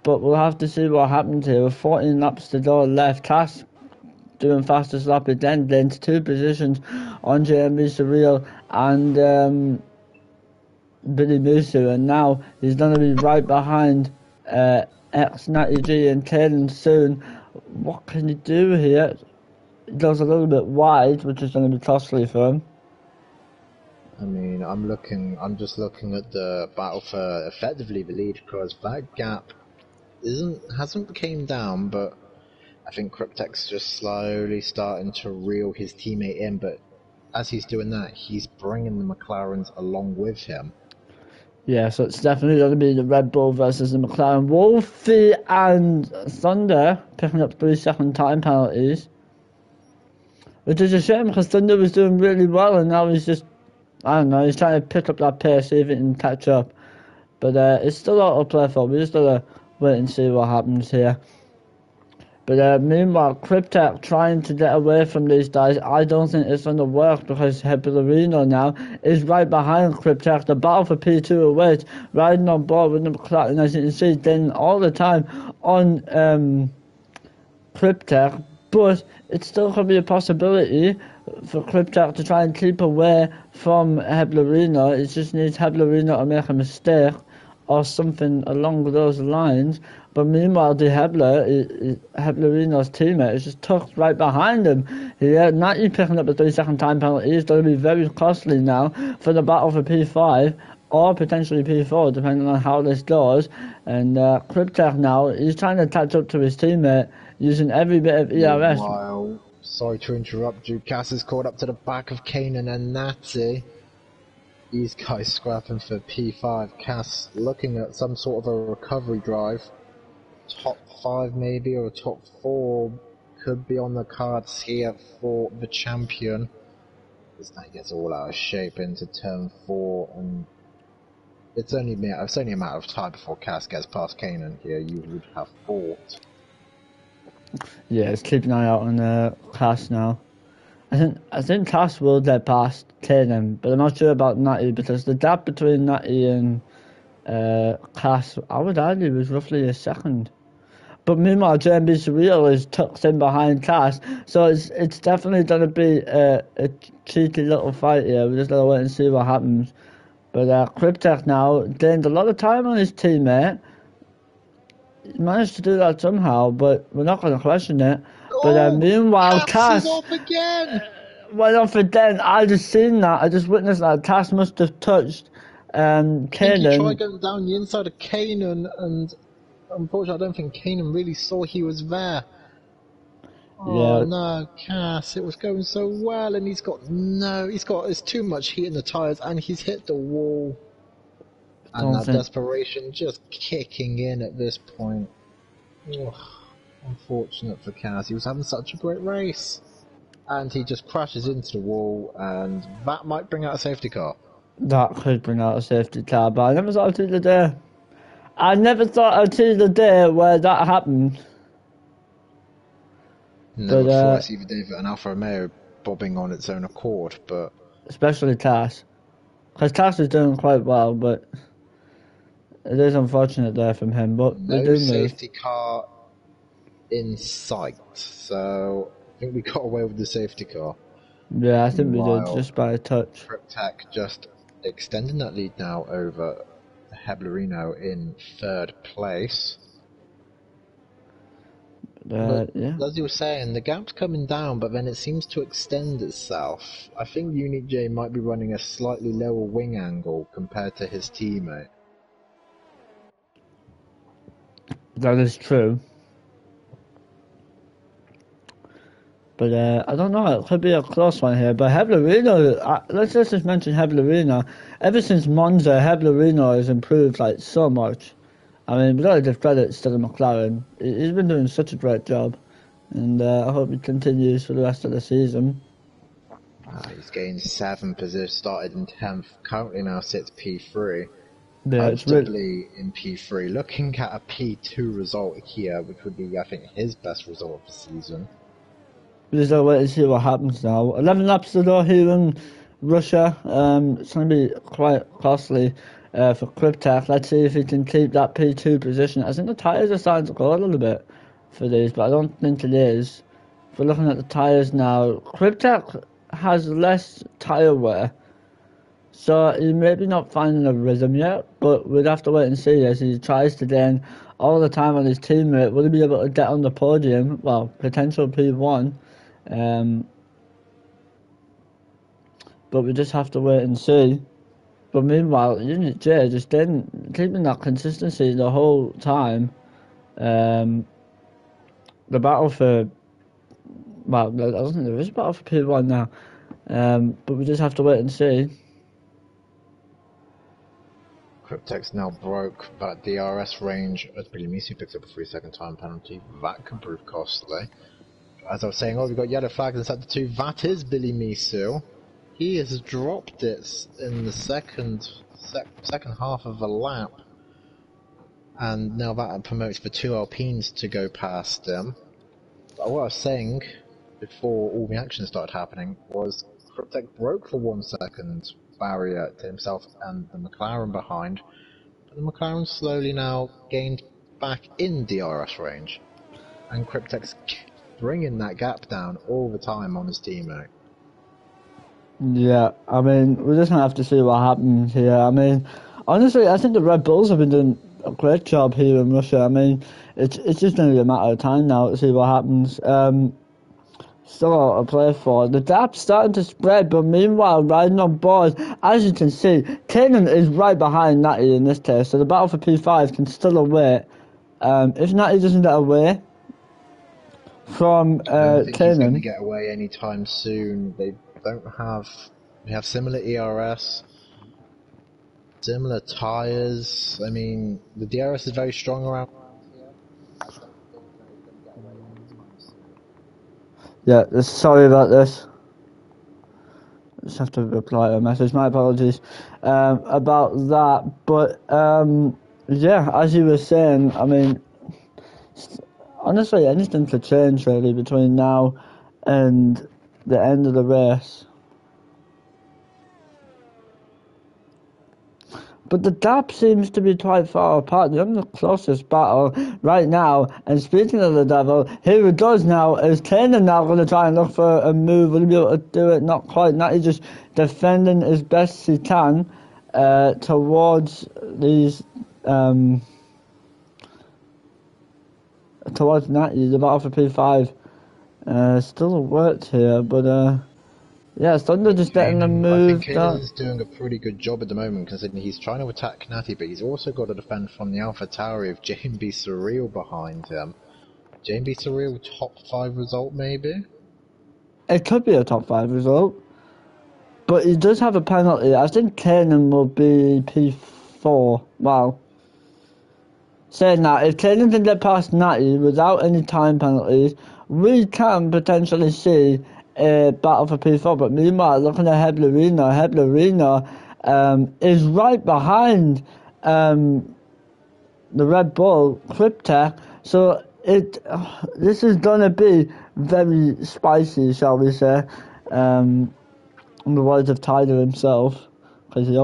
but we'll have to see what happens here. With 14 laps to go left, Cass doing fastest lap again, gains 2 positions on JMB Surreal and Billy Musu, and now he's going to be right behind X90G and Caden soon. What can he do here? He goes a little bit wide, which is going to be costly for him. I mean, I'm just looking at the battle for effectively the lead, because that gap hasn't came down, but I think Cryptech's just slowly starting to reel his teammate in, but as he's doing that, he's bringing the McLarens along with him. Yeah, so it's definitely going to be the Red Bull versus the McLaren. Wolfie and Thunder picking up 3-second time penalties, which is a shame because Thunder was doing really well, and now he's just, I don't know, he's trying to pick up that pace, see if he can catch up. But it's still out to play for. We just got to wait and see what happens here. But meanwhile, Cryptech trying to get away from these guys. I don't think it's going to work because Heblarino now is right behind Cryptech. The battle for P2 awaits, riding on board with the McLaren, as you can see, getting all the time on Cryptech. But it's still going to be a possibility for Cryptech to try and keep away from Heblarino. It just needs Heblarino to make a mistake or something along those lines. But meanwhile, Heblarino's teammate is just tucked right behind him. Not picking up the 3-second time penalty is going to be very costly now for the battle for P5 or potentially P4, depending on how this goes. And Cryptech now, he's trying to catch up to his teammate using every bit of ERS. Meanwhile, sorry to interrupt you, Cass is caught up to the back of Kanan and Natty. These guys scrapping for P5. Cass looking at some sort of a recovery drive. Top 5 maybe, or top 4 could be on the cards here for the champion. This night gets all out of shape into turn 4, and it's only a matter of time before Cass gets past Kanan here. You would have thought. Yeah, let's keep an eye out on Cass now. I think Cass will get past Kanan, but I'm not sure about Natty, because the gap between Natty and Cass, I would argue, was roughly a second. But meanwhile, JMB's wheel is tucked in behind Cass, so it's definitely going to be a cheeky little fight here. We just got to wait and see what happens. But Cryptek now gained a lot of time on his teammate. He managed to do that somehow, but we're not going to question it. But meanwhile, Cass is Cass off again! went off again. I just seen that. I just witnessed that. Cass must have touched I think he Kanan. tried going down the inside of Kanan, and unfortunately I don't think Kanan really saw he was there. Oh Yeah. no, Cass, it was going so well, and it's too much heat in the tyres, and he's hit the wall. And that desperation just kicking in at this point. Ugh, unfortunate for Cass, he was having such a great race. And he just crashes into the wall, and that might bring out a safety car. That could bring out a safety car, but I never thought I'd see the day. I never thought I'd see the day where that happened. Never thought I'd see the day that an Alfa Romeo bobbing on its own accord, but... Especially Cass. Because Cass is doing quite well, but... It is unfortunate there from him, but we do no safety car in sight, so I think we got away with the safety car. Yeah, I think we did, just by a touch. Cryptek just extending that lead now over Heblerino in third place. But yeah. as you were saying, the gap's coming down, but then it seems to extend itself. I think Unit J might be running a slightly lower wing angle compared to his teammate. That is true. But I don't know, it could be a close one here. But Heblerino, let's just mention Heblerino. Ever since Monza, Heblerino has improved like so much. I mean, we gotta give credit to the McLaren. He's been doing such a great job. And I hope he continues for the rest of the season. He's gained 7 positions, started in 10th, currently now sits P3. Yeah, it's really in P3. Looking at a P2 result here, which would be, I think, his best result of the season. We just gotta wait to see what happens now. 11 laps to go here in Russia. It's gonna be quite costly for Cryptek. Let's see if he can keep that P2 position. I think the tyres are starting to go a little bit for these, but I don't think it is. If we're looking at the tyres now, Cryptek has less tyre wear. So he's maybe not finding a rhythm yet, but we'd have to wait and see as he tries to gain all the time on his teammate. Will he be able to get on the podium? Well, potential P1. But we just have to wait and see. But meanwhile, Unit J just didn't keeping that consistency the whole time. The battle for... Well, I don't think there is a battle for P1 now. But we just have to wait and see. Cryptek's now broke that DRS range as Billy Misu picks up a 3-second time penalty. That could prove costly. As I was saying, we've got yellow flags in sector 2. That is Billy Misu. He has dropped it in the second half of the lap. And now that promotes the 2 Alpines to go past him. But what I was saying before all the action started happening was Cryptek broke the 1 second barrier to himself and the McLaren behind, but the McLaren slowly now gained back in DRS range, and Cryptek's bringing that gap down all the time on his teammate. Yeah, I mean, we're just gonna have to see what happens here. I mean, honestly, I think the Red Bulls have been doing a great job here in Russia. I mean, it's just gonna be a matter of time now to see what happens. Still a lot to play for. The gap's starting to spread, but meanwhile, riding on board, as you can see, Kanan is right behind Natty in this case, so the battle for P5 can still await. If Natty doesn't get away from I don't think he's going to Kanan... get away anytime soon. They have similar ERS, similar tyres. I mean, the DRS is very strong around here. Yeah, sorry about this. Just have to reply to a message. My apologies about that. But yeah, as you were saying, I mean, honestly, anything could change really between now and the end of the race. but the gap seems to be quite far apart. They're in the closest battle right now. And speaking of the devil, here it goes now. Is Kanan now going to try and look for a move? Will he be able to do it? Not quite. Now he's just defending as best he can towards these... towards Natty, the battle for P5. Still worked here, but yeah, Thunder just getting the move. I think Kanan's doing a pretty good job at the moment, considering he's trying to attack Natty, but he's also got to defend from the Alpha Tower with JB Surreal behind him. JB Surreal top 5 result, maybe? It could be a top 5 result, but he does have a penalty. I think Kanan will be P4. Wow. Saying that, if Kanan can get past Natty without any time penalties, we can potentially see a battle for P4. But meanwhile, looking at Heblarina is right behind the Red Bull Cryptech. So this is gonna be very spicy, shall we say? In the words of Tyler himself. Because he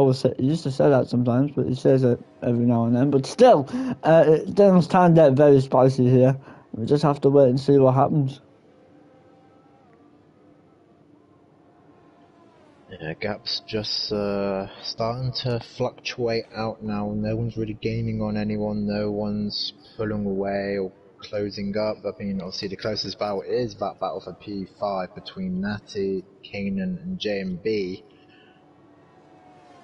used to say that sometimes, but he says it every now and then. But still, things can get very spicy here. We just have to wait and see what happens. Yeah, gap's just starting to fluctuate out now. No one's really gaining on anyone. No one's pulling away or closing up. I mean, obviously the closest battle is that battle for P5 between Natty, Kanan, and JMB.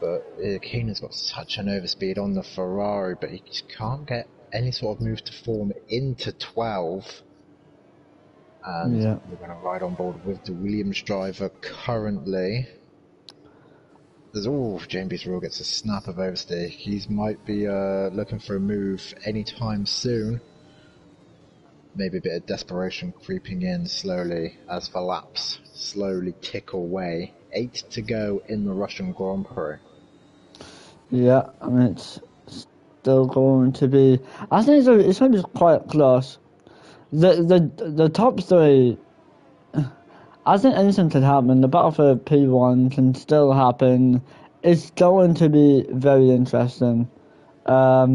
But Kanan's got such an overspeed on the Ferrari, but he just can't get any sort of move to form into 12. And we're going to ride on board with the Williams driver currently. James Rule gets a snap of overstay. He might be looking for a move anytime soon. Maybe a bit of desperation creeping in slowly as the laps slowly tick away. 8 to go in the Russian Grand Prix. Yeah, I mean, it's still going to be... I think it's going to be quite close. The top 3... I think anything can happen. The battle for P1 can still happen. It's going to be very interesting. But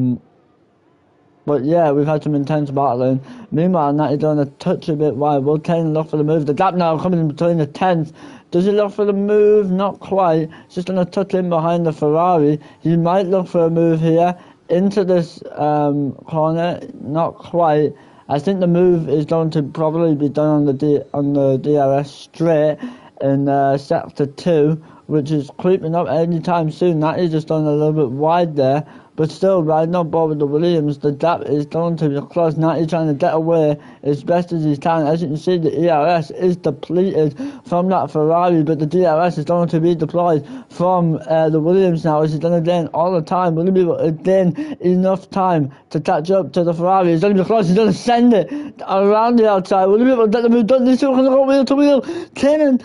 yeah, we've had some intense battling. Meanwhile, Natty's going to touch a bit wide. Will Kane look for the move? The gap now coming in between the 10th. Does he look for the move? Not quite. It's just going to touch in behind the Ferrari. He might look for a move here into this corner. Not quite. I think the move is going to probably be done on the DRS straight in sector 2, which is creeping up anytime soon. Natty's just done a little bit wide there. But still, riding on board with the Williams, the gap is going to be close. Natty trying to get away as best as he can. As you can see, the ERS is depleted from that Ferrari, but the DRS is going to be deployed from the Williams now, as he's going to gain all the time. Will he be able to gain enough time to catch up to the Ferrari? He's going to be close. He's going to send it around the outside. Will he be able to get the move done? He's still going to go wheel to wheel. Kanan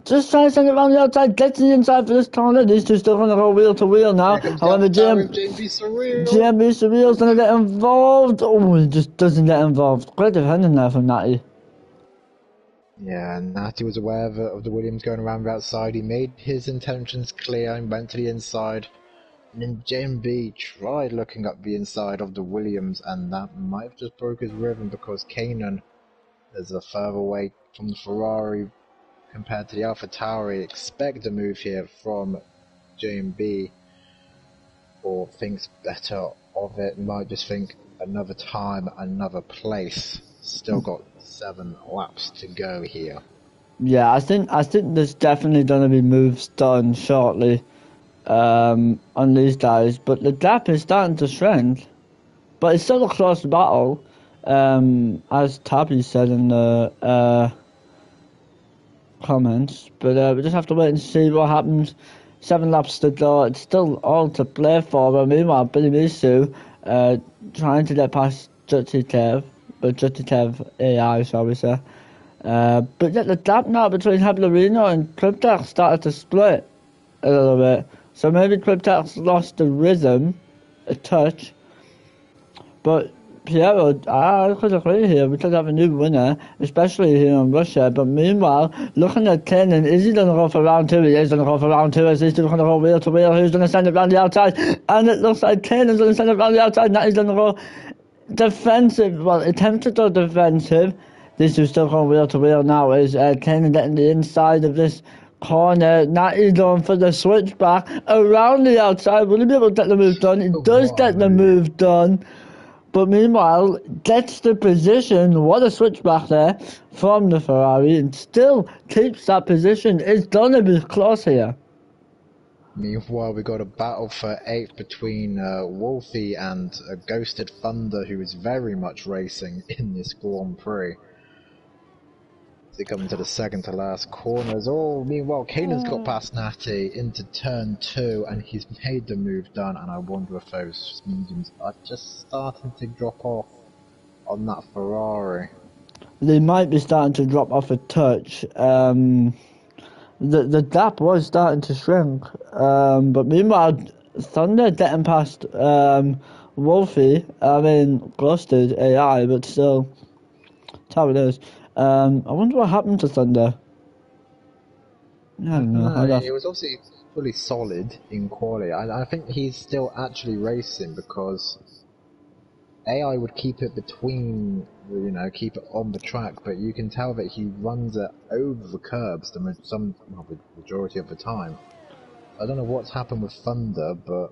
just trying to send it around the outside, gets the inside for this corner. These two still going to go wheel to wheel now. However, JMB Surreal's going to get involved. Oh, he just doesn't get involved. Great defending there from Natty. Yeah, Natty was aware of the Williams going around the outside. He made his intentions clear and went to the inside. And then JMB tried looking up the inside of the Williams, and that might have just broke his rhythm because Kanan is a further away from the Ferrari compared to the Alpha Tauri. Expect a move here from JMB, or thinks better of it. Might just think another time, another place. Still got 7 laps to go here. Yeah, I think there's definitely going to be moves done shortly on these guys, but the gap is starting to shrink. But it's still a close battle, as Tabby said in the comments. But we just have to wait and see what happens. 7 laps to go. It's still all to play for. But meanwhile, Billy Misu trying to get past Jutitev AI, shall we say. But yet the gap now between Heblarino and Cryptex started to split a little bit. So maybe Cryptex lost the rhythm a touch. But Piero, I could agree here. We could have a new winner, especially here in Russia. But meanwhile, looking at Kenan, is he going to go for round two? He is going to go for round two. Is he still going to go wheel to wheel? Who's going to send it round the outside? And it looks like Kenan's going to send it round the outside. Now he's going to go defensive. Well, attempted to go defensive. This is still going wheel to wheel now. Is Kenan getting the inside of this corner? Now he's going for the switchback around the outside. Will he be able to get the move done? He does get the move done. But meanwhile, gets the position, what a switchback there from the Ferrari, and still keeps that position. It's gonna be close here. Meanwhile, we got a battle for 8th between Wolfie and Ghosted Thunder, who is very much racing in this Grand Prix. They come into the second to last corners. Oh, meanwhile, Kanan's got past Natty into turn 2, and he's made the move done, and I wonder if those mediums are just starting to drop off on that Ferrari. They might be starting to drop off a touch. The gap was starting to shrink. But meanwhile, Thunder getting past Wolfie, Ghosted AI, but still, that's how it is. I wonder what happened to Thunder. I don't know. No, he was obviously fully solid in quali. I think he's still actually racing because AI would keep it between, keep it on the track, but you can tell that he runs it over the curbs the majority of the time. I don't know what's happened with Thunder, but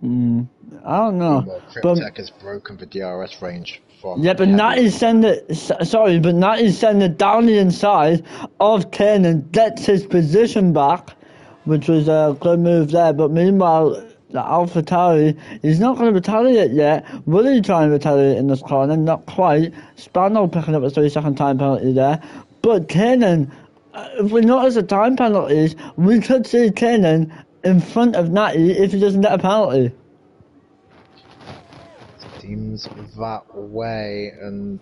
I don't know. Cryptek has broken the DRS range from. Yeah, but Natty's send it. Sorry, but Natty's send it down the inside of Kenan, gets his position back, which was a good move there. But meanwhile, the AlphaTauri is not going to retaliate yet. Will he try and retaliate in this corner? Not quite. Spano picking up a 3-second time penalty there. But Kenan, if we notice the time penalties, we could see Kenan in front of Natty if he doesn't get a penalty. Seems that way, and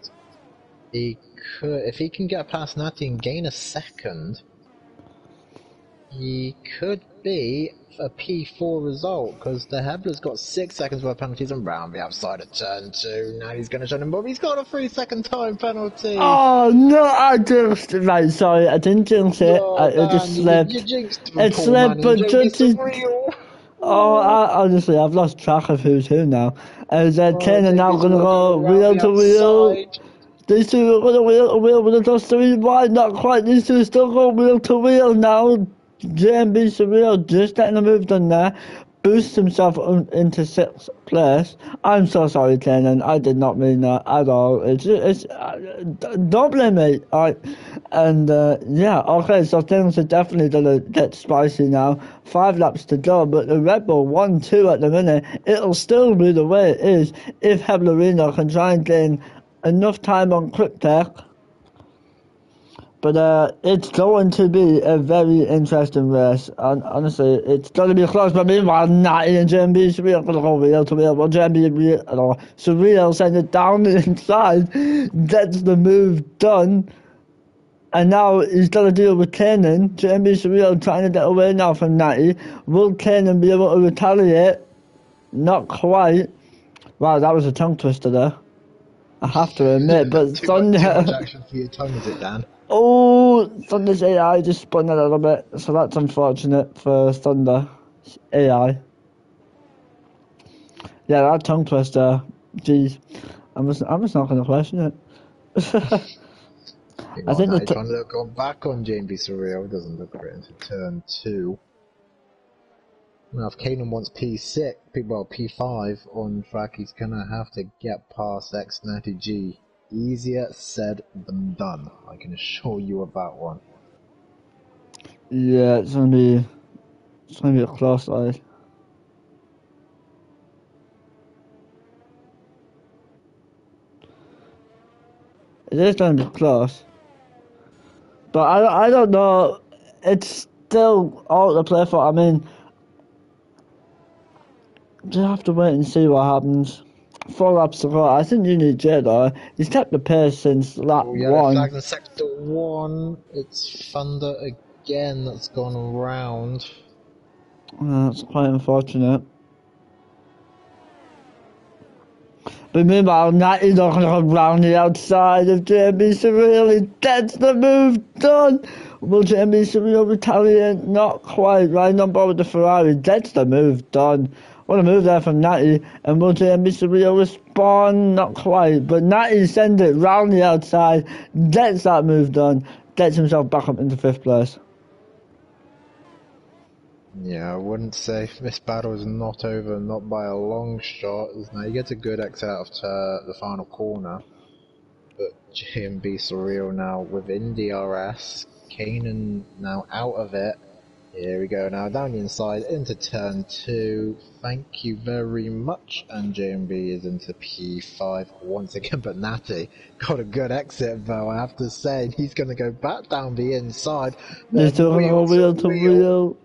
he could, if he can get past Natty and gain a second, he could be a P4 result, because the Hebler's got 6 seconds worth of penalties and round the outside of turn 2. Now he's going to show him, but he's got a 3-second time penalty. Oh no, I just sorry, I didn't jinx it. It just slipped. You jinxed it slipped, but just honestly, I've lost track of who's who now. As Kenan now going to go wheel to wheel. These two are going to wheel to wheel with a dust 3 wide, not quite. These two are still going wheel to wheel now. JMB Surreal just getting the move done there. Boosts himself into 6th place. I'm so sorry, Kenan. I did not mean that at all. It's don't blame me. Alright. And yeah, okay, so things are definitely gonna get spicy now. 5 laps to go, but the Red Bull 1-2 at the minute. It'll still be the way it is if Heblerino can try and gain enough time on Cryptek. But it's going to be a very interesting race. And honestly, it's going to be close. But meanwhile, Natty and JMB Surreal going to go wheel to wheel. Well, Surreal sends it down the inside, gets the move done. And now he's got to deal with Kenan. JMB Surreal trying to get away now from Natty. Will Kenan be able to retaliate? Not quite. Wow, that was a tongue twister there. I have to admit, but Thunder. Too much action for your tongue, is it, Dan? Oh, Thunder's AI just spun a little bit, so that's unfortunate for Thunder AI. Yeah, that tongue twister, jeez, I'm just not going to question it. I think they're trying to go back on JMB Surreal, doesn't look great into turn 2. Now, if Kenan wants P5 on track, he's going to have to get past X90 G. Easier said than done, I can assure you of that one. Yeah, it's gonna be a close ride. It is gonna be close, but I don't know. It's still all to play for. I mean, just have to wait and see what happens. 4 laps to go. I think you need J though. He's kept the pace since lap 1. Flag in sector 1. It's Thunder again that's gone around. That's quite unfortunate. But meanwhile, Natty's not going to come round the outside of JB Surreal. That's the move done. Will JB Surreal retaliate? Not quite. Right on board with the Ferrari. That's the move done. What a move there from Natty. And will JB Surreal respond? Not quite. But Natty sends it round the outside. Gets that move done. Gets himself back up into 5th place. Yeah, I wouldn't say this battle is not over, not by a long shot. Now he gets a good exit out of the final corner, but J&B Surreal now within DRS. Kanan now out of it. Here we go now, down the inside into turn 2. Thank you very much. And J&B is into P5 once again, but Natty got a good exit though, I have to say. He's going to go back down the inside. He's still going to go wheel to wheel.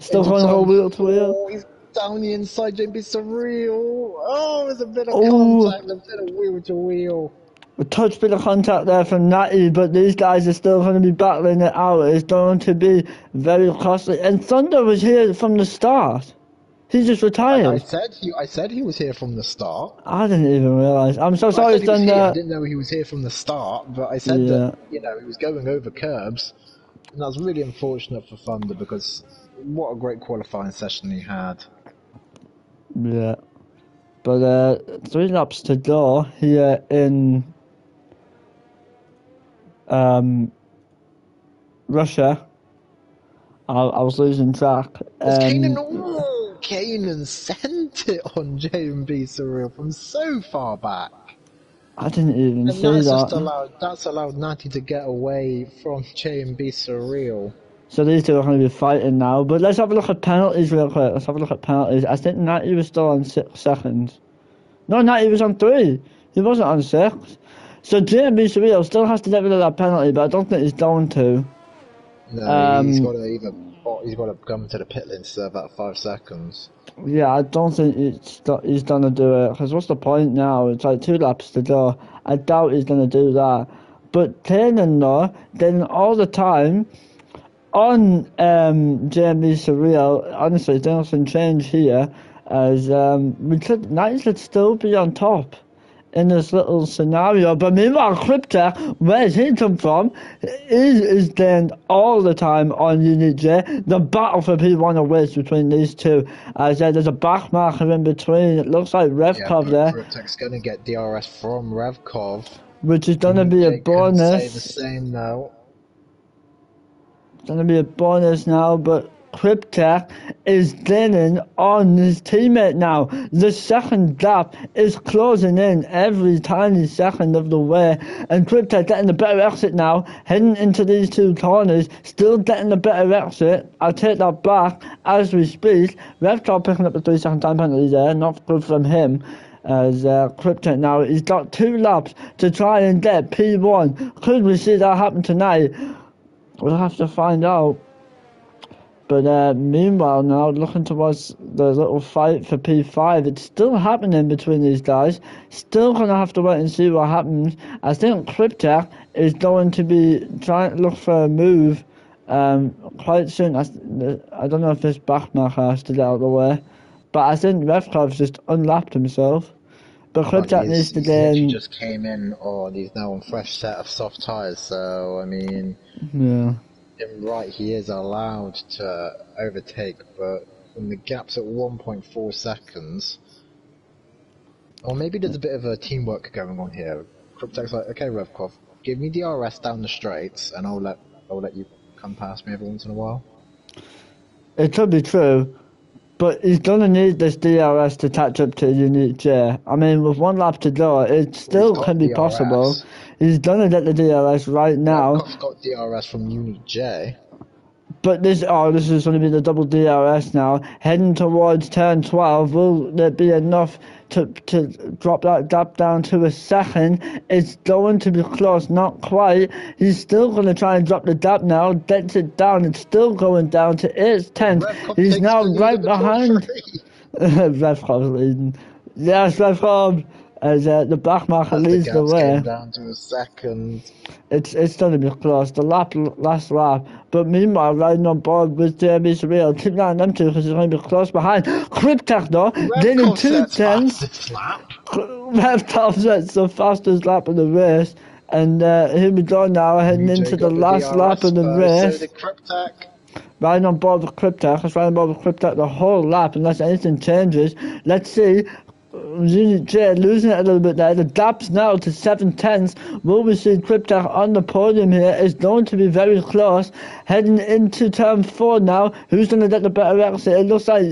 Still going to go wheel to wheel. He's down the inside, J&B Surreal. Oh, there's a bit of contact, a bit of wheel to wheel. A touch bit of contact there from Natty, but these guys are still going to be battling it out. It's going to be very costly. And Thunder was here from the start. He just retired. I said he was here from the start. I didn't even realise. I'm so sorry, Thunder. I didn't know he was here from the start, but I said that, he was going over curbs. And that was really unfortunate for Thunder because what a great qualifying session he had. Yeah. But 3 laps to go here in Russia. I was losing track. Kanan sent it on J&B Surreal from so far back. I didn't even see that. That's allowed Natty to get away from J&B Surreal. So these two are going to be fighting now. But let's have a look at penalties real quick. I think Natty was still on 6 seconds. No, Natty was on 3. He wasn't on 6. So J&B Surreal still has to get rid of that penalty, but I don't think he's going to. No, he's got to come to the pit lane to serve that 5 seconds. Yeah, I don't think he's going to do it. Because what's the point now? It's like 2 laps to go. I doubt he's going to do that. But Kanan, though, getting all the time on J&B Surreal. Honestly, there's some change here. As Natty should still be on top in this little scenario. But meanwhile, Cryptech, where's he come from? Is getting all the time on Unit J. The battle for P1 awaits between these two. As there's a back marker in between. It looks like Revkov there. Cryptech's going to get DRS from Revkov. Which is going to be a bonus. Say the same now. It's going to be a bonus now, but Cryptech is gaining on his teammate now. The second gap is closing in every tiny second of the way, and Cryptech getting the better exit now, heading into these 2 corners, still getting the better exit. I'll take that back as we speak. Revkov picking up the 3-second time penalty there, not good from him. As Cryptech now, he's got 2 laps to try and get P1. Could we see that happen tonight? We'll have to find out. But meanwhile now, looking towards the little fight for P5, it's still happening between these guys. Still going to have to wait and see what happens. I think Cryptech is going to be trying to look for a move quite soon. I don't know if this backmarker has to get out of the way. But I think Revkov's just unlapped himself. But Cryptech needs to gain... He just came in on, he's now on fresh set of soft tyres, so, I mean... Yeah. He is allowed to overtake, but when the gap's at 1.4 seconds... Or maybe there's a bit of a teamwork going on here. Cryptech's like, okay, Revkov, give me DRS down the straights, and I'll let you come past me every once in a while. It could be true. But he's going to need this DRS to catch up to Unit J. I mean, with 1 lap to go, it still can be possible. He's going to get the DRS right now. He's got DRS from Unit J. But this is going to be the double DRS now. Heading towards turn 12. Will there be enough to drop that gap down to a second? It's going to be close, not quite. He's still going to try and drop the gap now. Gets it down. It's still going down to 8/10. He's now right behind. Revkov's leading. Yes, Revkov. as the black marker As the leads the gaps way. came down to a second. It's going to be close. The last lap. But meanwhile, riding on board with Drs Zone, keeping an eye on them two because it's going to be close behind. Cryptech though, gaining 2 tenths. Fastest lap. Left offset's the fastest lap of the race. And here we go now, heading UJ into the got last DRS lap of the first, race. So did Cryptech. Riding on board with Cryptech. It's riding on board with Cryptech the whole lap unless anything changes. Let's see. Unit J losing it a little bit there. The gap's now to 7 tenths. Will we see Cryptech on the podium here? It's going to be very close. Heading into turn 4 now. Who's going to get the better exit? It looks like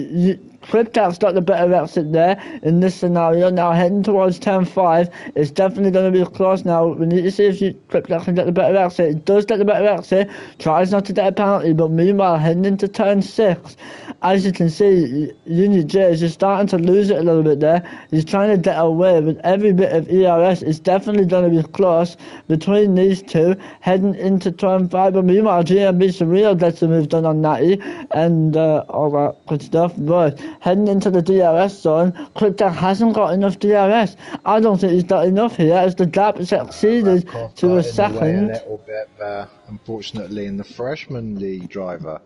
Cryptech's got the better exit there in this scenario. Now heading towards turn 5. It's definitely going to be close now. We need to see if Cryptech can get the better exit. It does get the better exit. Tries not to get a penalty, but meanwhile heading into turn 6. As you can see, Unit J is just starting to lose it a little bit there. He's trying to get away with every bit of ERS. It's definitely going to be close between these two. Heading into turn 5, but meanwhile GMB Surreal gets a move done on Natty and all that good stuff. But heading into the DRS zone, Cryptech hasn't got enough DRS. I don't think he's got enough here as the gap is exceeded to a second. A little bit there, unfortunately, in the freshman league driver.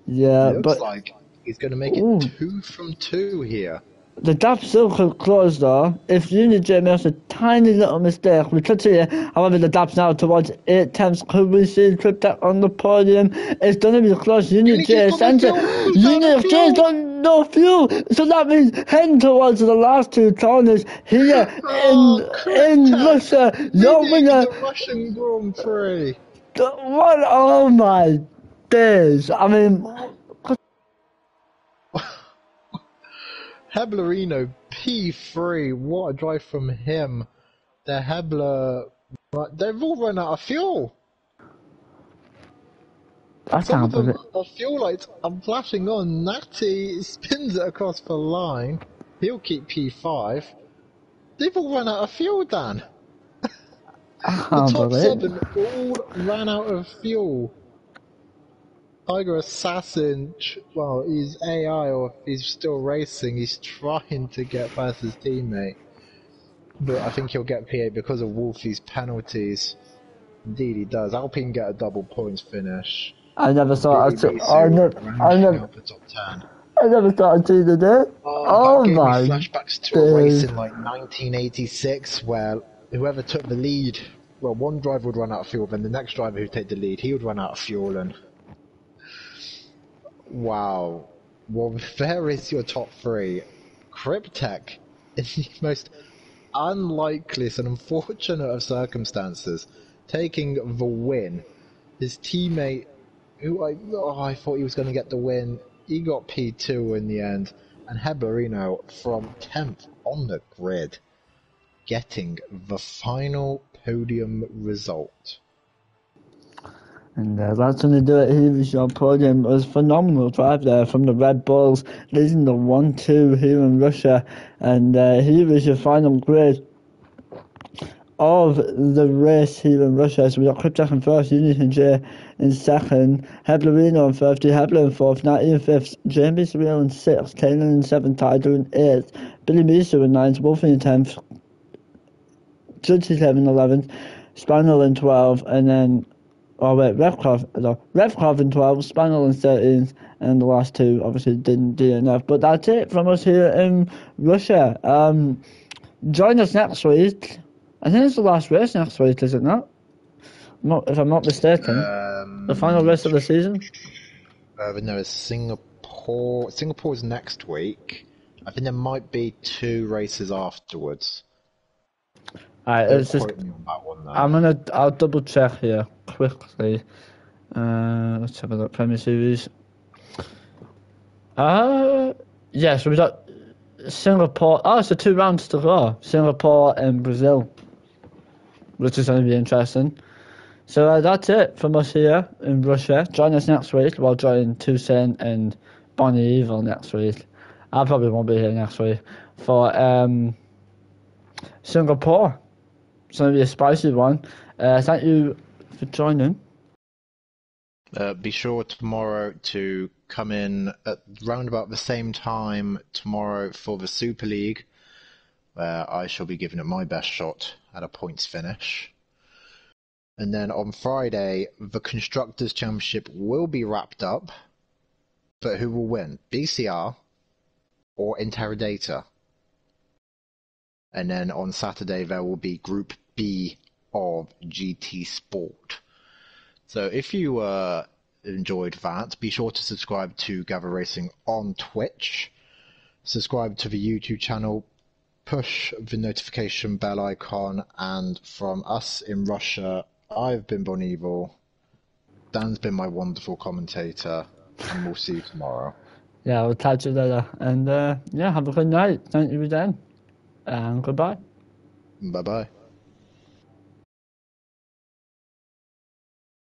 Yeah, it looks but like he's going to make it 2 from 2 here. the gap still could close though. If Unit J makes a tiny little mistake, we could see it. However, the gap's now towards 8 tenths. Could we see Cryptech on the podium? It's going to be close. Unit J center. Unit J's got no fuel, so that means heading towards the last 2 corners here in Russia. Your winner. The Russian Grand Prix. What? Oh my days! I mean. Heblerino P3, what a drive from him. The Hebler, they've all run out of fuel. Some of them, the fuel lights are flashing on. Natty spins it across the line. He'll keep P5. They've all run out of fuel, Dan. The top 7 all ran out of fuel. Tiger Assassin, well, he's AI or if he's still racing, he's trying to get past his teammate. But I think he'll get P8 because of Wolfie's penalties. Indeed he does. Alpine get a double points finish. I never thought I'd see the day. Oh my flashbacks to a race in like 1986 where whoever took the lead, well, one driver would run out of fuel, then the next driver who'd take the lead, he would run out of fuel and... Wow. Well, there is your top 3. Cryptech, in the most unlikeliest and unfortunate of circumstances, taking the win. His teammate, who I thought he was going to get the win, he got P2 in the end. And Heblerino from 10th on the grid, getting the final podium result. And that's going to do it. Here was your podium. It was a phenomenal drive there from the Red Bulls, leading the 1-2 here in Russia. And here was your final grid of the race here in Russia. So we got Cryptech in first, Unit J in second, Heblerino in third, Hebler in fourth, Natty in fifth, Jamie Surreal in sixth, Taylor in seventh, Tiger in eighth, Billy Meeser in ninth, Wolfie in 10th, Judge 11th, Spinal in 12th, and then Revkov in 12th, Spinal in 13th, and the last 2 obviously didn't do enough. But that's it from us here in Russia. Join us next week. I think it's the last race next week, is it not? If I'm not mistaken. The final race of the season? No, it's Singapore. Singapore's next week. I think there might be 2 races afterwards. Alright, it's just... I'll double check here quickly. Let's have a look. Premier Series. Yeah, so we got Singapore. So 2 rounds to go. Singapore and Brazil, which is going to be interesting. So that's it from us here in Russia. Join us next week. We'll join Toussaint and Bonnie Evil next week. I probably won't be here next week for Singapore. It's going to be a spicy one. Thank you for joining. Be sure tomorrow to come in at round about the same time tomorrow for the Super League. where I shall be giving it my best shot at a points finish. And then on Friday, the Constructors' Championship will be wrapped up, but who will win? BCR or Interrogator? And then on Saturday, there will be Group B of GT Sport. So if you enjoyed that, be sure to subscribe to Gavra Racing on Twitch. Subscribe to the YouTube channel. Push the notification bell icon. And from us in Russia, I've been Bon Evil. Dan's been my wonderful commentator. And we'll see you tomorrow. Yeah, we'll catch you later. And yeah, have a good night. Thank you again. And goodbye. Bye-bye.